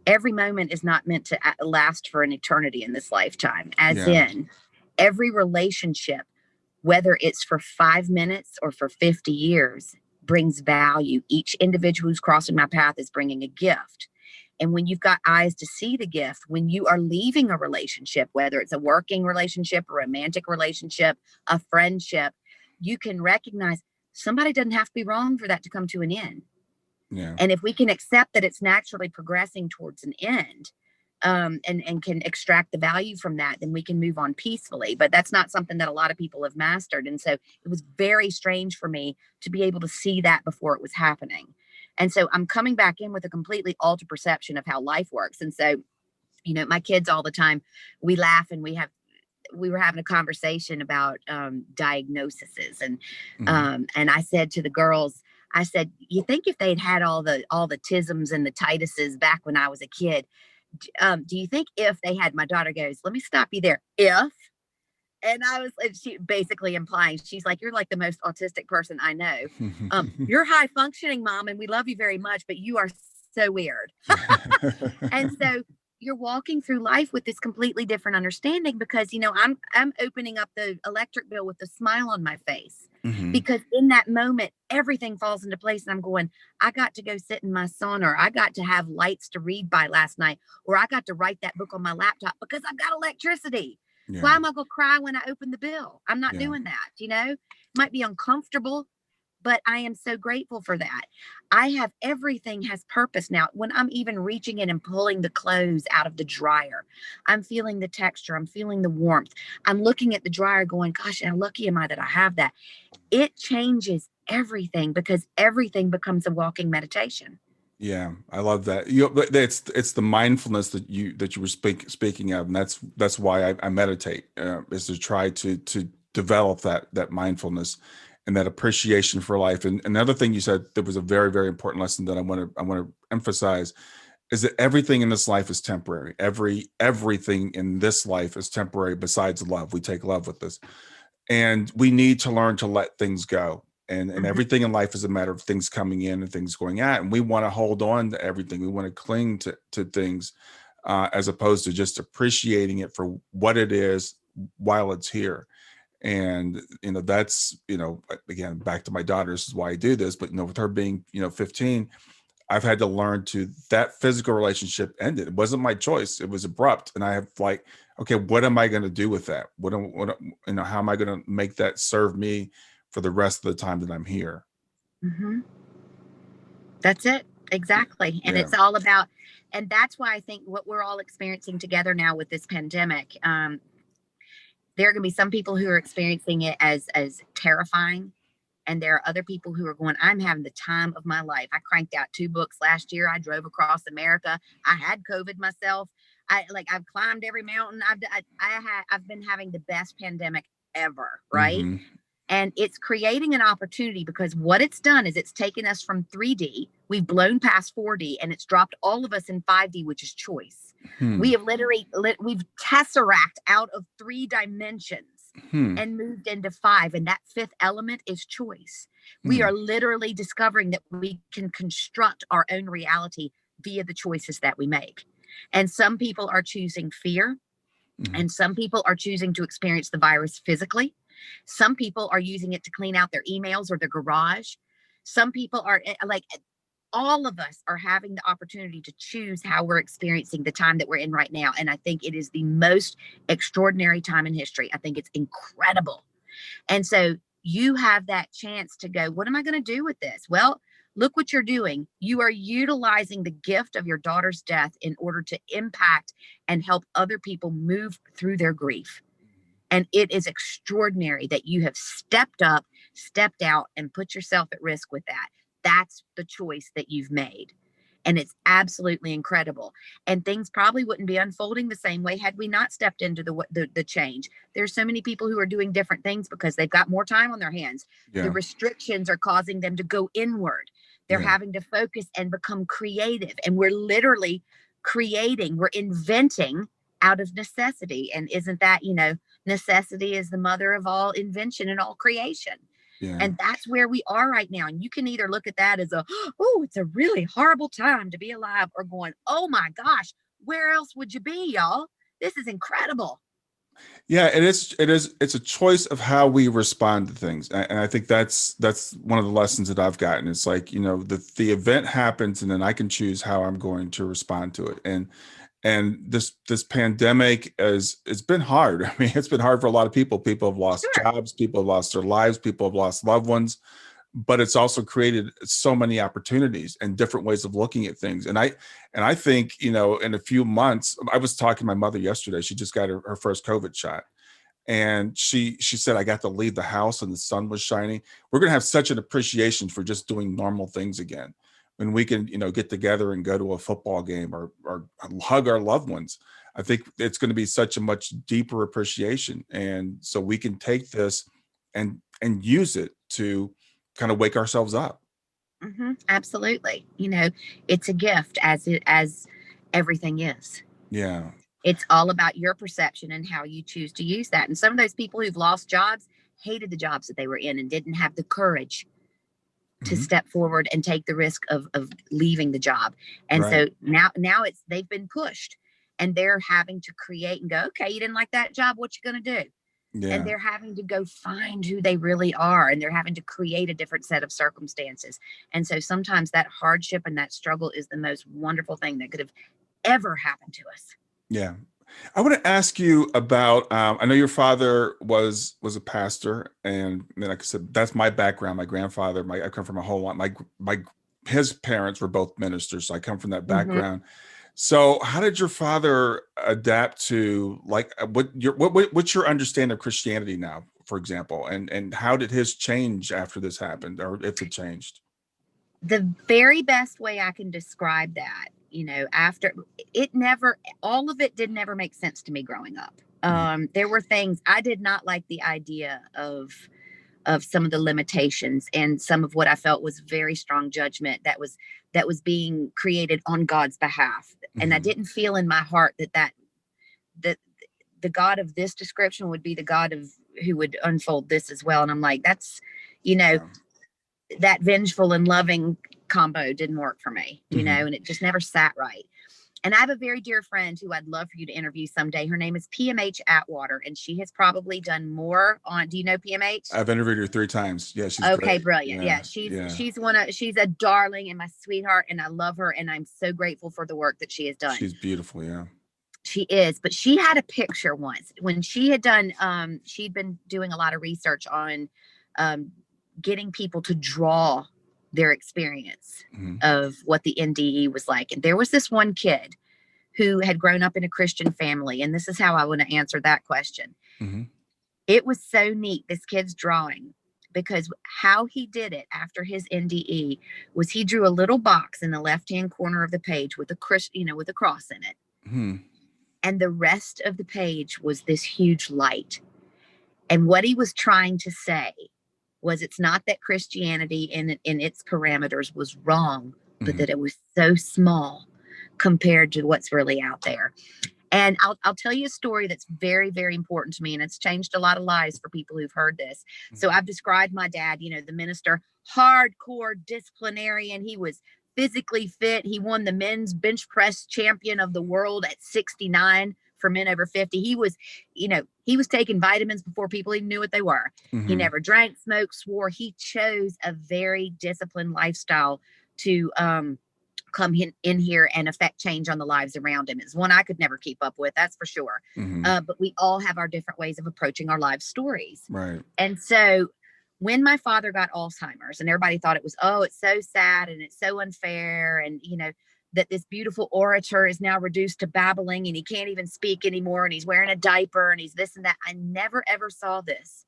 every moment is not meant to last for an eternity in this lifetime, in every relationship, whether it's for 5 minutes or for 50 years, brings value. Each individual who's crossing my path is bringing a gift. And when you've got eyes to see the gift, when you are leaving a relationship, whether it's a working relationship, a romantic relationship, a friendship, you can recognize somebody doesn't have to be wrong for that to come to an end. Yeah. And if we can accept that it's naturally progressing towards an end, and can extract the value from that, then we can move on peacefully. But that's not something that a lot of people have mastered. And so it was very strange for me to be able to see that before it was happening. And so I'm coming back in with a completely altered perception of how life works. And so, my kids all the time, we laugh and we were having a conversation about diagnoses. And I said to the girls, I said, you think if they'd had all the tisms and the tituses back when I was a kid, do you think if they had, my daughter goes, let me stop you there. If, and she basically implying, she's like, you're like the most autistic person I know. You're high functioning, Mom, and we love you very much, but you are so weird. And so, you're walking through life with this completely different understanding because, I'm opening up the electric bill with a smile on my face Hmm. because in that moment, everything falls into place. And I'm going, I got to go sit in my sauna, or I got to have lights to read by last night, or I got to write that book on my laptop because I've got electricity. Why Yeah. am I going to cry when I open the bill? I'm not Yeah. doing that. It might be uncomfortable, but I am so grateful for that. I have everything has purpose now. When I'm even reaching in and pulling the clothes out of the dryer, I'm feeling the texture, I'm feeling the warmth. I'm looking at the dryer going, gosh, how lucky am I that I have that? It changes everything because everything becomes a walking meditation. Yeah, I love that. But it's the mindfulness that you were speaking of, and that's why I meditate, is to try to develop that mindfulness and that appreciation for life. And another thing you said that was a very, very important lesson that I want to emphasize is that everything in this life is temporary. Everything in this life is temporary besides love. We take love with us, and we need to learn to let things go. And Mhm. everything in life is a matter of things coming in and things going out, and we want to hold on to everything. We want to cling to things, as opposed to just appreciating it for what it is while it's here. And that's, again, back to my daughter. This is why I do this. But with her being 15, I've had to learn to, that physical relationship ended. It wasn't my choice. It was abrupt. And I have, like, okay, what am I going to do with that? How am I going to make that serve me for the rest of the time that I'm here? Mhm. That's it. Exactly. And Yeah. it's all about, and that's why I think what we're all experiencing together now with this pandemic, there are going to be some people who are experiencing it as terrifying, and there are other people who are going, I'm having the time of my life. I cranked out 2 books last year. I drove across America. I had COVID myself. I've climbed every mountain. I've been having the best pandemic ever, right? Hmm. And it's creating an opportunity because what it's done is it's taken us from 3D, we've blown past 4D, and it's dropped all of us in 5D, which is choice. We Hmm. have literally, we've tesseract out of 3 dimensions Hmm. and moved into 5. And that fifth element is choice. We Hmm. are literally discovering that we can construct our own reality via the choices that we make. And some people are choosing fear, Hmm. and some people are choosing to experience the virus physically. Some people are using it to clean out their emails or their garage. Some people are all of us are having the opportunity to choose how we're experiencing the time that we're in right now. And I think it is the most extraordinary time in history. I think it's incredible. And so you have that chance to go, what am I going to do with this? Well, look what you're doing. You are utilizing the gift of your daughter's death in order to impact and help other people move through their grief. And it is extraordinary that you have stepped up, stepped out, and put yourself at risk with that. That's the choice that you've made. And it's absolutely incredible. And things probably wouldn't be unfolding the same way had we not stepped into the change. There's so many people who are doing different things because they've got more time on their hands. The Yeah. restrictions are causing them to go inward. They're Yeah. having to focus and become creative. And we're literally creating, we're inventing out of necessity. And isn't that, necessity is the mother of all invention and all creation. Yeah. And that's where we are right now. And you can either look at that as oh, it's a really horrible time to be alive, or going, oh my gosh, where else would you be, y'all? This is incredible. Yeah, it's a choice of how we respond to things. And I think that's one of the lessons that I've gotten. It's like, the event happens, and then I can choose how I'm going to respond to it. And this pandemic it's been hard. I mean, it's been hard for a lot of people. People have lost Sure. jobs, people have lost their lives, people have lost loved ones, but it's also created so many opportunities and different ways of looking at things. And I think, in a few months, I was talking to my mother yesterday. She just got her first COVID shot. And she said, I got to leave the house and the sun was shining. We're going to have such an appreciation for just doing normal things again, when we can, get together and go to a football game, or hug our loved ones. I think it's going to be such a much deeper appreciation. And so we can take this and use it to kind of wake ourselves up. Absolutely. It's a gift, as everything is. Yeah. It's all about your perception and how you choose to use that. And some of those people who've lost jobs hated the jobs that they were in and didn't have the courage to Hmm. step forward and take the risk of leaving the job. And Right. so now they've been pushed. and they're having to create and go, okay, you didn't like that job, what you going to do? Yeah. And they're having to go find who they really are, and they're having to create a different set of circumstances. And so sometimes that hardship and that struggle is the most wonderful thing that could have ever happened to us. Yeah. I want to ask you about, I know your father was a pastor, and like I said, that's my background. My grandfather, I come from a whole lot. His parents were both ministers, so I come from that background. So how did your father adapt to, like, what's your understanding of Christianity now, for example, and how did his change after this happened, or if it changed? The very best way I can describe that, after all of it did never make sense to me growing up. There were things I did not like the idea of some of the limitations and some of what I felt was very strong judgment that was being created on God's behalf. And I didn't feel in my heart that the God of this description would be the God of who would unfold this as well. And I'm like, that's, that vengeful and loving combo didn't work for me, and it just never sat right. And I have a very dear friend who I'd love for you to interview someday. Her name is PMH Atwater, and she has probably done more on, do you know PMH? I've interviewed her 3 times. Yeah, she's okay, great. Brilliant. Yeah, she's a darling and my sweetheart, and I love her, and I'm so grateful for the work that she has done. She's beautiful, yeah. She is, but she had a picture once when she had done, she'd been doing a lot of research on getting people to draw their experience of what the NDE was like. And there was this one kid who had grown up in a Christian family. And this is how I want to answer that question. It was so neat, this kid's drawing, because how he did it after his NDE was he drew a little box in the left-hand corner of the page with with a cross in it. And the rest of the page was this huge light. And what he was trying to say was, it's not that Christianity in its parameters was wrong, but that it was so small compared to what's really out there. And I'll tell you a story that's very, very important to me, and it's changed a lot of lives for people who've heard this. So I've described my dad, the minister, hardcore disciplinarian. He was physically fit. He won the men's bench press champion of the world at 69 for men over 50. He was taking vitamins before people even knew what they were. He never drank, smoked, swore. He chose a very disciplined lifestyle to come in here and affect change on the lives around him. It's one I could never keep up with, that's for sure. But we all have our different ways of approaching our life stories. Right. And so when my father got Alzheimer's, and everybody thought it was, it's so sad and it's so unfair, and that this beautiful orator is now reduced to babbling and he can't even speak anymore, and he's wearing a diaper and he's this and that. I never ever saw this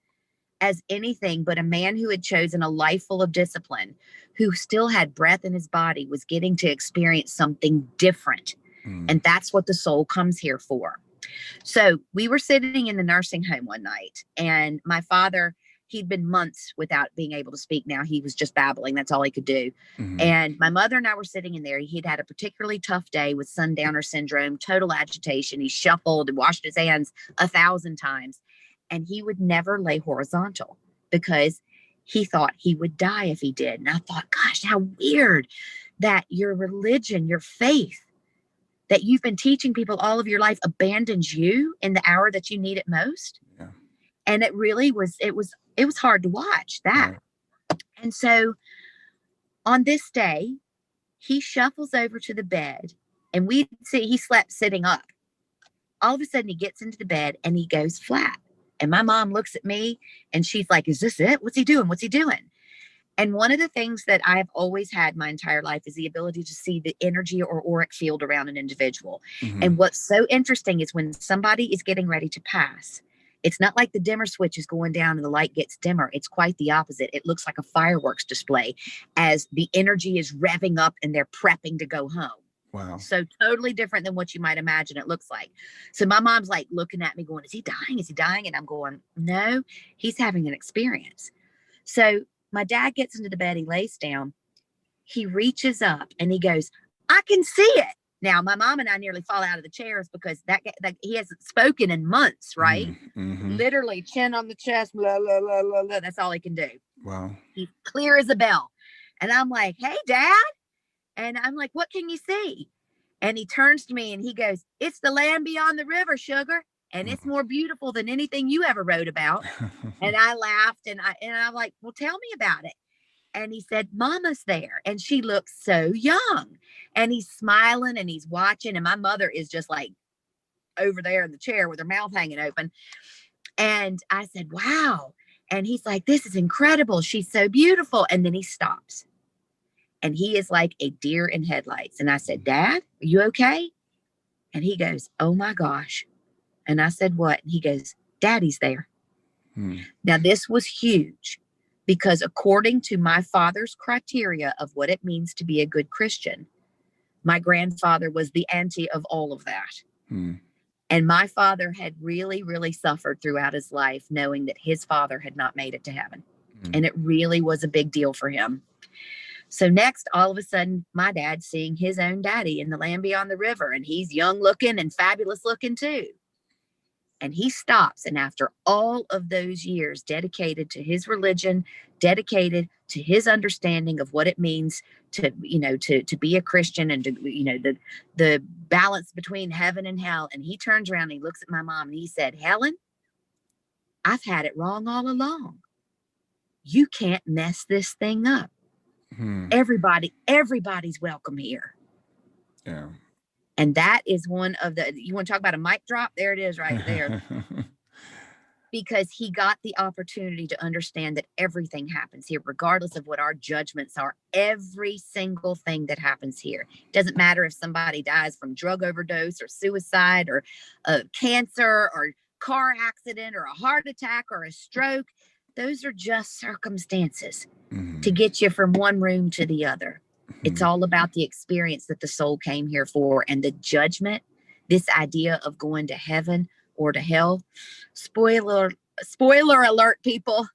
as anything but a man who had chosen a life full of discipline, who still had breath in his body, was getting to experience something different. And that's what the soul comes here for. So we were sitting in the nursing home one night, and my father, he'd been months without being able to speak. Now he was just babbling. That's all he could do. And my mother and I were sitting in there. He'd had a particularly tough day with sundowner syndrome, total agitation. He shuffled and washed his hands 1,000 times. And he would never lay horizontal because he thought he would die if he did. And I thought, gosh, how weird that your religion, your faith that you've been teaching people all of your life abandons you in the hour that you need it most. Yeah. And it really was, it was hard to watch that. Right. And so on this day, he shuffles over to the bed, and we see he slept sitting up. All of a sudden he gets into the bed and he goes flat. And my mom looks at me and she's like, is this it? What's he doing? What's he doing? And one of the things that I have always had my entire life is the ability to see the energy or auric field around an individual. And what's so interesting is when somebody is getting ready to pass, it's not like the dimmer switch is going down and the light gets dimmer. It's quite the opposite. It looks like a fireworks display as the energy is revving up and they're prepping to go home. Wow. So totally different than what you might imagine it looks like. So my mom's like looking at me going, is he dying? Is he dying? And I'm going, no, he's having an experience. So my dad gets into the bed, he lays down, he reaches up and he goes, I can see it. Now, my mom and I nearly fall out of the chairs because that he hasn't spoken in months, right? Literally chin on the chest, blah, blah, blah, blah, blah. That's all he can do. Wow. He's clear as a bell. And I'm like, hey, Dad. And I'm like, what can you see? And he turns to me and he goes, "It's the land beyond the river, sugar. And it's more beautiful than anything you ever wrote about." And I laughed and I'm like, "Well, tell me about it." And he said, "Mama's there. And she looks so young." And he's smiling and he's watching. And my mother is just like over there in the chair with her mouth hanging open. And I said, "Wow." And he's like, "This is incredible. She's so beautiful." And then he stops. And he is like a deer in headlights. And I said, "Dad, are you okay?" And he goes, "Oh my gosh." And I said, "What?" And he goes, "Daddy's there." Now, this was huge because according to my father's criteria of what it means to be a good Christian, my grandfather was the anti of all of that. And my father had really, really suffered throughout his life, knowing that his father had not made it to heaven. And it really was a big deal for him. So next, all of a sudden, my dad's seeing his own daddy in the land beyond the river, and he's young looking and fabulous looking too. And he stops. And after all of those years dedicated to his religion, dedicated to his understanding of what it means to, to be a Christian and to, the balance between heaven and hell. And he turns around and he looks at my mom and he said, "Helen, I've had it wrong all along. You can't mess this thing up. Everybody's welcome here." Yeah. And that is one of you want to talk about a mic drop? There it is right there. Because he got the opportunity to understand that everything happens here, regardless of what our judgments are. Every single thing that happens here. Doesn't matter if somebody dies from drug overdose or suicide or cancer or car accident or a heart attack or a stroke. Those are just circumstances to get you from one room to the other. It's all about the experience that the soul came here for, and the judgment, this idea of going to heaven or to hell. Spoiler alert, people.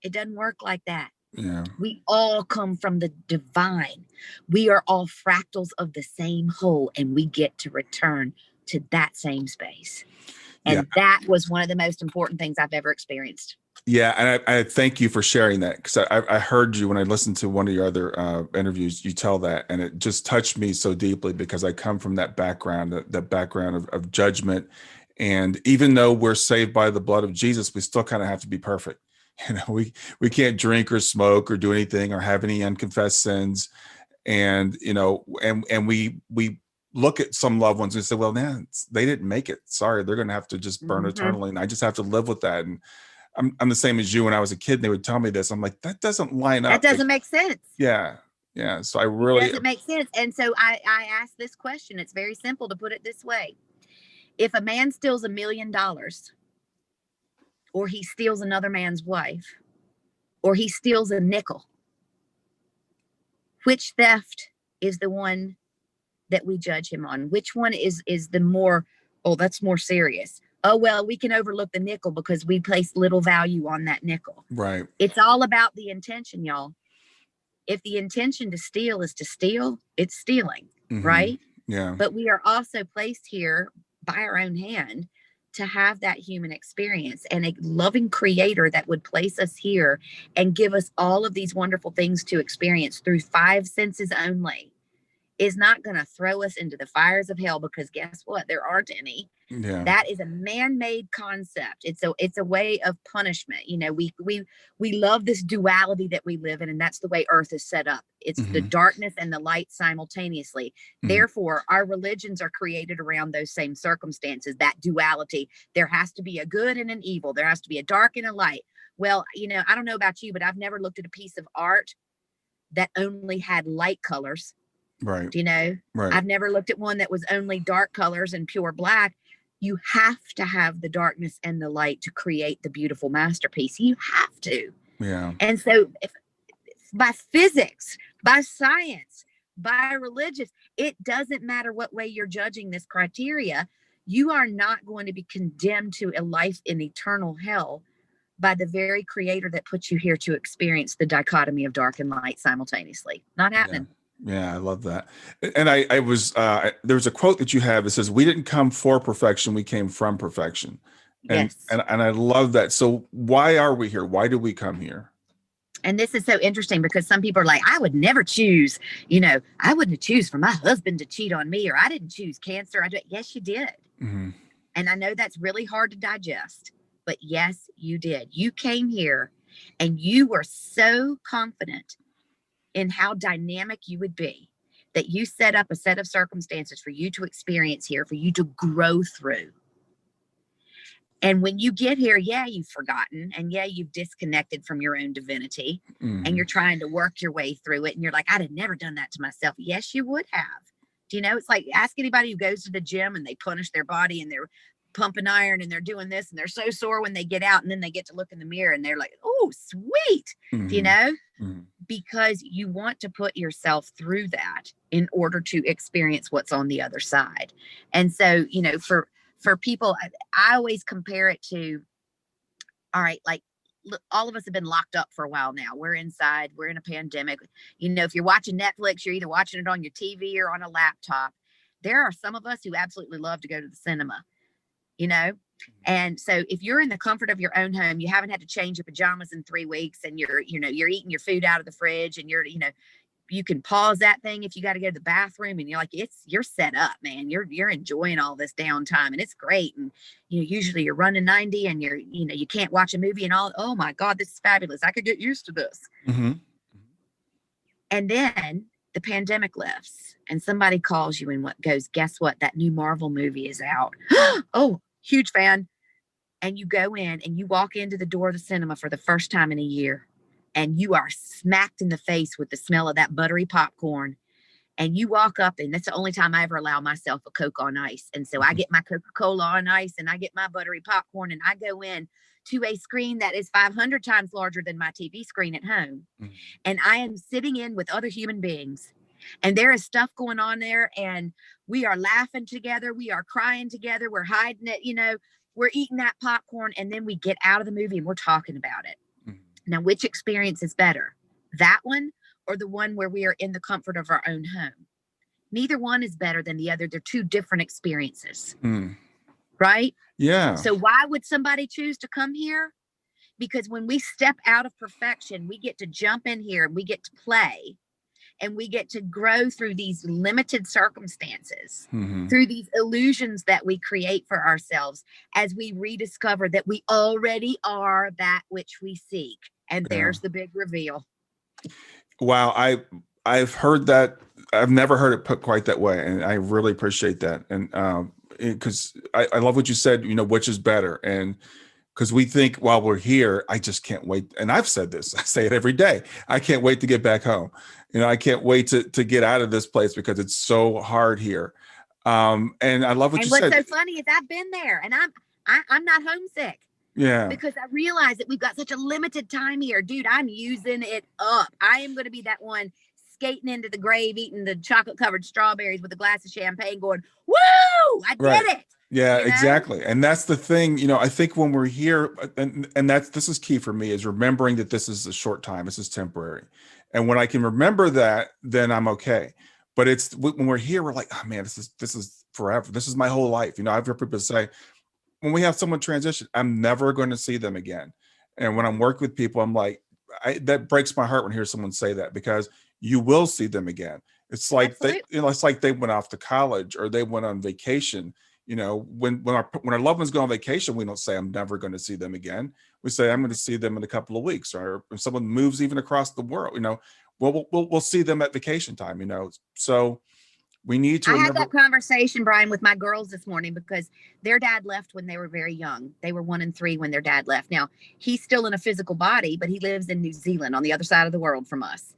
It doesn't work like that. Yeah. We all come from the divine. We are all fractals of the same whole, and we get to return to that same space. And that was one of the most important things I've ever experienced. Yeah. And I thank you for sharing that, because I heard you when I listened to one of your other interviews, you tell that, and it just touched me so deeply because I come from that background, that background of judgment. And even though we're saved by the blood of Jesus, we still kind of have to be perfect. We can't drink or smoke or do anything or have any unconfessed sins. And, and we look at some loved ones and say, well, man, they didn't make it. Sorry, they're going to have to just burn eternally. And I just have to live with that. And I'm the same as you. When I was a kid, they would tell me this. I'm like, that doesn't line up. That doesn't make sense. Yeah. Yeah. So it doesn't make sense. And so I asked this question. It's very simple to put it this way. If a man steals $1 million, or he steals another man's wife, or he steals a nickel, which theft is the one that we judge him on? Which one is the more, oh, that's more serious? Oh, well, we can overlook the nickel because we place little value on that nickel. Right. It's all about the intention, y'all. If the intention to steal is to steal, it's stealing, right? Yeah. But we are also placed here by our own hand to have that human experience, and a loving creator that would place us here and give us all of these wonderful things to experience through 5 senses only is not going to throw us into the fires of hell, because guess what? There aren't any. Yeah. That is a man-made concept. It's a way of punishment. We love this duality that we live in, and that's the way Earth is set up. It's the darkness and the light simultaneously. Therefore, our religions are created around those same circumstances, that duality. There has to be a good and an evil. There has to be a dark and a light. Well, I don't know about you, but I've never looked at a piece of art that only had light colors. Right. Right. I've never looked at one that was only dark colors and pure black. You have to have the darkness and the light to create the beautiful masterpiece. You have to. Yeah. And so by physics, by science, by religious, it doesn't matter what way you're judging this criteria. You are not going to be condemned to a life in eternal hell by the very creator that put you here to experience the dichotomy of dark and light simultaneously. Not happening. Yeah, I love that. And I was, there was a quote that you have that says, "We didn't come for perfection, we came from perfection." And, yes. and I love that. So why are we here? Why do we come here? And this is so interesting because some people are like, I would never choose, I wouldn't choose for my husband to cheat on me, or I didn't choose cancer. Yes, you did. Mm-hmm. And I know that's really hard to digest, but yes, you did. You came here and you were so confident in how dynamic you would be that you set up a set of circumstances for you to experience here, for you to grow through. And when you get here, yeah, you've forgotten, and yeah, you've disconnected from your own divinity, and you're trying to work your way through it. And you're like, I'd have never done that to myself. Yes, you would have. Do you know? It's like, ask anybody who goes to the gym and they punish their body and they're pumping iron and they're doing this and they're so sore when they get out, and then they get to look in the mirror and they're like, oh, sweet. Do you know? Because you want to put yourself through that in order to experience what's on the other side. And so, for people, I always compare it to, all right, like, look, all of us have been locked up for a while now. We're inside, we're in a pandemic. If you're watching Netflix, you're either watching it on your TV or on a laptop. There are some of us who absolutely love to go to the cinema, and so if you're in the comfort of your own home, you haven't had to change your pajamas in 3 weeks, and you're eating your food out of the fridge, and you can pause that thing if you got to go to the bathroom, and you're set up, man. You're enjoying all this downtime, and it's great. And usually you're running 90, and you can't watch a movie and all. Oh my God, this is fabulous. I could get used to this. Mm-hmm. And then the pandemic lifts, and somebody calls you and goes, guess what? That new Marvel movie is out. Oh, huge fan. And you go in and you walk into the door of the cinema for the first time in a year, and you are smacked in the face with the smell of that buttery popcorn. And you walk up, and that's the only time I ever allow myself a Coke on ice. And so I get my Coca-Cola on ice, and I get my buttery popcorn, and I go in to a screen that is 500 times larger than my TV screen at home. And I am sitting in with other human beings, and there is stuff going on there, and we are laughing together. We are crying together. We're hiding it, we're eating that popcorn, and then we get out of the movie and we're talking about it. Now, which experience is better? That one or the one where we are in the comfort of our own home? Neither one is better than the other. They're two different experiences. Right? Yeah. So why would somebody choose to come here? Because when we step out of perfection, we get to jump in here and we get to play, and we get to grow through these limited circumstances, through these illusions that we create for ourselves, as we rediscover that we already are that which we seek. And there's the big reveal. Wow. I've heard that. I've never heard it put quite that way. And I really appreciate that. And because I love what you said, which is better. And because we think while we're here, I just can't wait. And I've said this, I say it every day. I can't wait to get back home. I can't wait to get out of this place because it's so hard here. And I love what you said. And what's so funny is I've been there, and I'm not homesick. Yeah. Because I realize that we've got such a limited time here. Dude, I'm using it up. I am going to be that one skating into the grave, eating the chocolate covered strawberries with a glass of champagne going, woo, I did it. Yeah, exactly. And that's the thing, I think when we're here, and this is key for me, is remembering that this is a short time. This is temporary. And when I can remember that, then I'm okay. But it's when we're here, we're like, oh man, this is forever. This is my whole life. I've heard people say, when we have someone transition, I'm never going to see them again. And when I'm working with people, I'm like, that breaks my heart when I hear someone say that, because you will see them again. It's like it's like they went off to college or they went on vacation. When our loved ones go on vacation, we don't say I'm never going to see them again. We say I'm going to see them in a couple of weeks. Or if someone moves even across the world, we'll see them at vacation time. So we need to remember. I had that conversation, Brian, with my girls this morning because their dad left when they were very young. They were 1 and 3 when their dad left. Now, he's still in a physical body, but he lives in New Zealand on the other side of the world from us.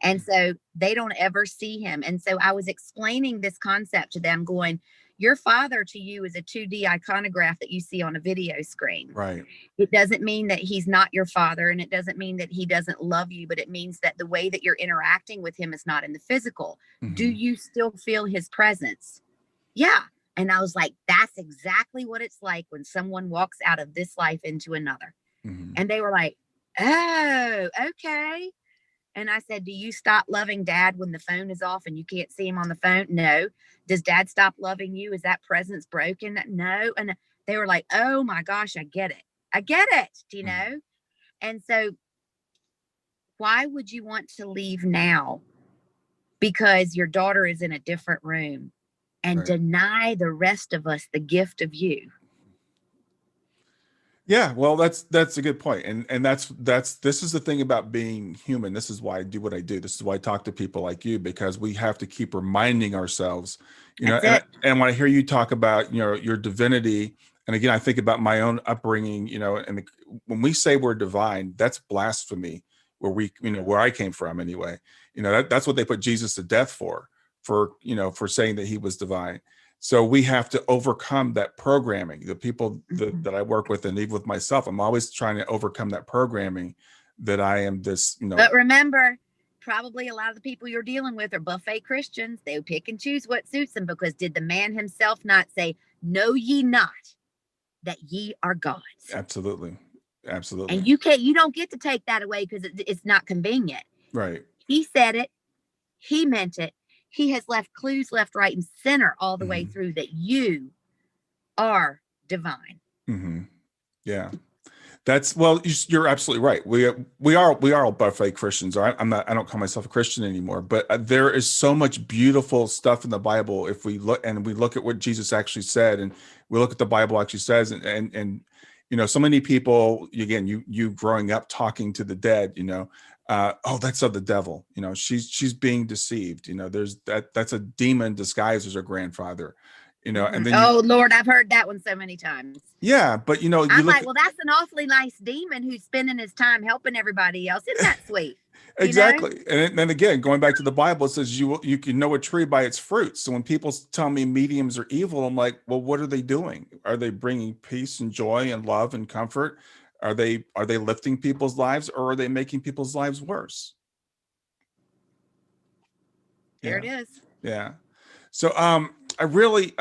And so they don't ever see him. And so I was explaining this concept to them going, your father to you is a 2D iconograph that you see on a video screen. Right. It doesn't mean that he's not your father, and it doesn't mean that he doesn't love you, but it means that the way that you're interacting with him is not in the physical. Do you still feel his presence? Yeah. And I was like, that's exactly what it's like when someone walks out of this life into another. And they were like, oh, okay. And I said, do you stop loving dad when the phone is off and you can't see him on the phone? No. Does dad stop loving you? Is that presence broken? No. And they were like, oh my gosh, I get it. I get it. Do you know? And so why would you want to leave now because your daughter is in a different room and deny the rest of us the gift of you? Yeah, well, that's a good point, and that's this is the thing about being human. This is why I do what I do. This is why I talk to people like you, because we have to keep reminding ourselves, That's and it. and when I hear you talk about your divinity, and again I think about my own upbringing, and when we say we're divine, that's blasphemy. Where we, where I came from anyway, that's what they put Jesus to death for saying that he was divine. So we have to overcome that programming. The people that I work with, and even with myself, I'm always trying to overcome that programming that I am this, But remember, probably a lot of the people you're dealing with are buffet Christians. They pick and choose what suits them, because did the man himself not say, "Know ye not that ye are gods"? Absolutely. And you don't get to take that away because it's not convenient. Right. He said it. He meant it. He has left clues left, right, and center all the way through that you are divine. Mm-hmm. Yeah. You're absolutely right. We are all buffet Christians. Or I don't call myself a Christian anymore, but there is so much beautiful stuff in the Bible. If we look at what Jesus actually said, and we look at the Bible actually says, and so many people, again, you growing up talking to the dead, oh, that's of the devil. She's being deceived. That's a demon disguised as her grandfather. And then Lord, I've heard that one so many times. Yeah, but you I'm like, well, that's an awfully nice demon who's spending his time helping everybody else. Isn't that sweet? Exactly. And then again, going back to the Bible, it says you can know a tree by its fruits. So when people tell me mediums are evil, I'm like, well, what are they doing? Are they bringing peace and joy and love and comfort? Are they lifting people's lives, or are they making people's lives worse? There it is. Yeah. So I really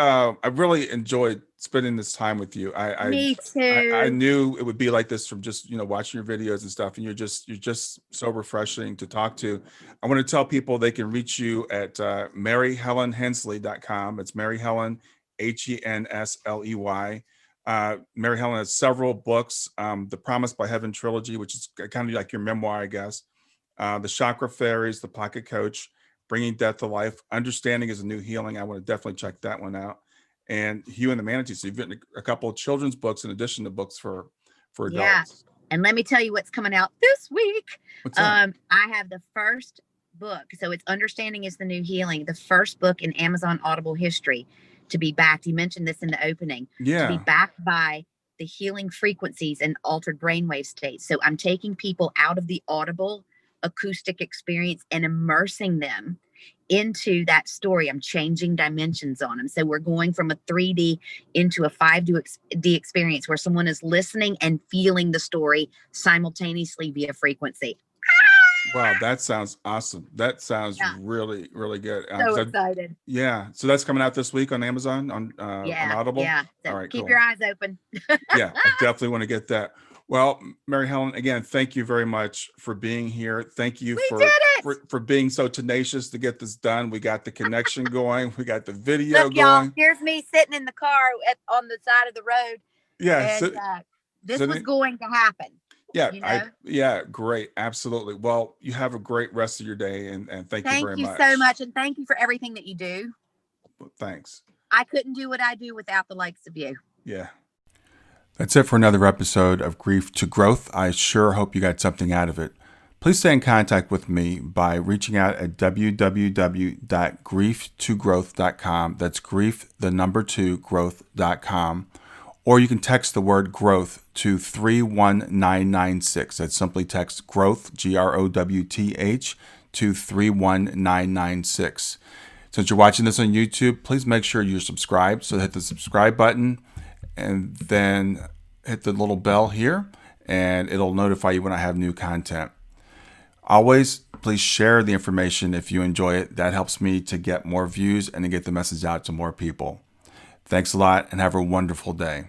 enjoyed spending this time with you. Me too. I knew it would be like this from just watching your videos and stuff, and you're just so refreshing to talk to. I want to tell people they can reach you at maryhelenhensley.com. It's Mary Helen, Hensley. Mary Helen has several books. The Promise by Heaven trilogy, which is kind of like your memoir, I guess. The Chakra Fairies, The Pocket Coach, Bringing Death to Life, Understanding is a New Healing. I want to definitely check that one out. And Hugh and the Manatee. So you've written a couple of children's books in addition to books for adults. Yeah. And let me tell you what's coming out this week. What's that? I have the first book. So it's Understanding is the New Healing, the first book in Amazon Audible history to be backed. You mentioned this in the opening. Yeah. To be backed by the healing frequencies and altered brainwave states. So I'm taking people out of the audible acoustic experience and immersing them into that story. I'm changing dimensions on them. So we're going from a 3D into a 5D experience where someone is listening and feeling the story simultaneously via frequency. Wow, that sounds awesome. That sounds really, really good. So excited. Yeah. So that's coming out this week on Amazon, on Audible. Yeah. So all right, keep cool. your eyes open. Yeah, I definitely want to get that. Well, Mary Helen, again, thank you very much for being here. Thank you for being so tenacious to get this done. We got the connection going. We got the video Look, going. Y'all, here's me sitting in the car on the side of the road. Yeah. And, this was going to happen. Yeah. Great. Absolutely. Well, you have a great rest of your day, and thank you very much. Thank you so much. And thank you for everything that you do. Well, thanks. I couldn't do what I do without the likes of you. Yeah. That's it for another episode of Grief to Growth. I sure hope you got something out of it. Please stay in contact with me by reaching out at www.grieftogrowth.com. That's growth2growth.com. Or you can text the word growth to 31996. That's simply text growth, GROWTH, to 31996. Since you're watching this on YouTube, please make sure you're subscribed. So hit the subscribe button and then hit the little bell here, and it'll notify you when I have new content. Always, please share the information if you enjoy it. That helps me to get more views and to get the message out to more people. Thanks a lot, and have a wonderful day.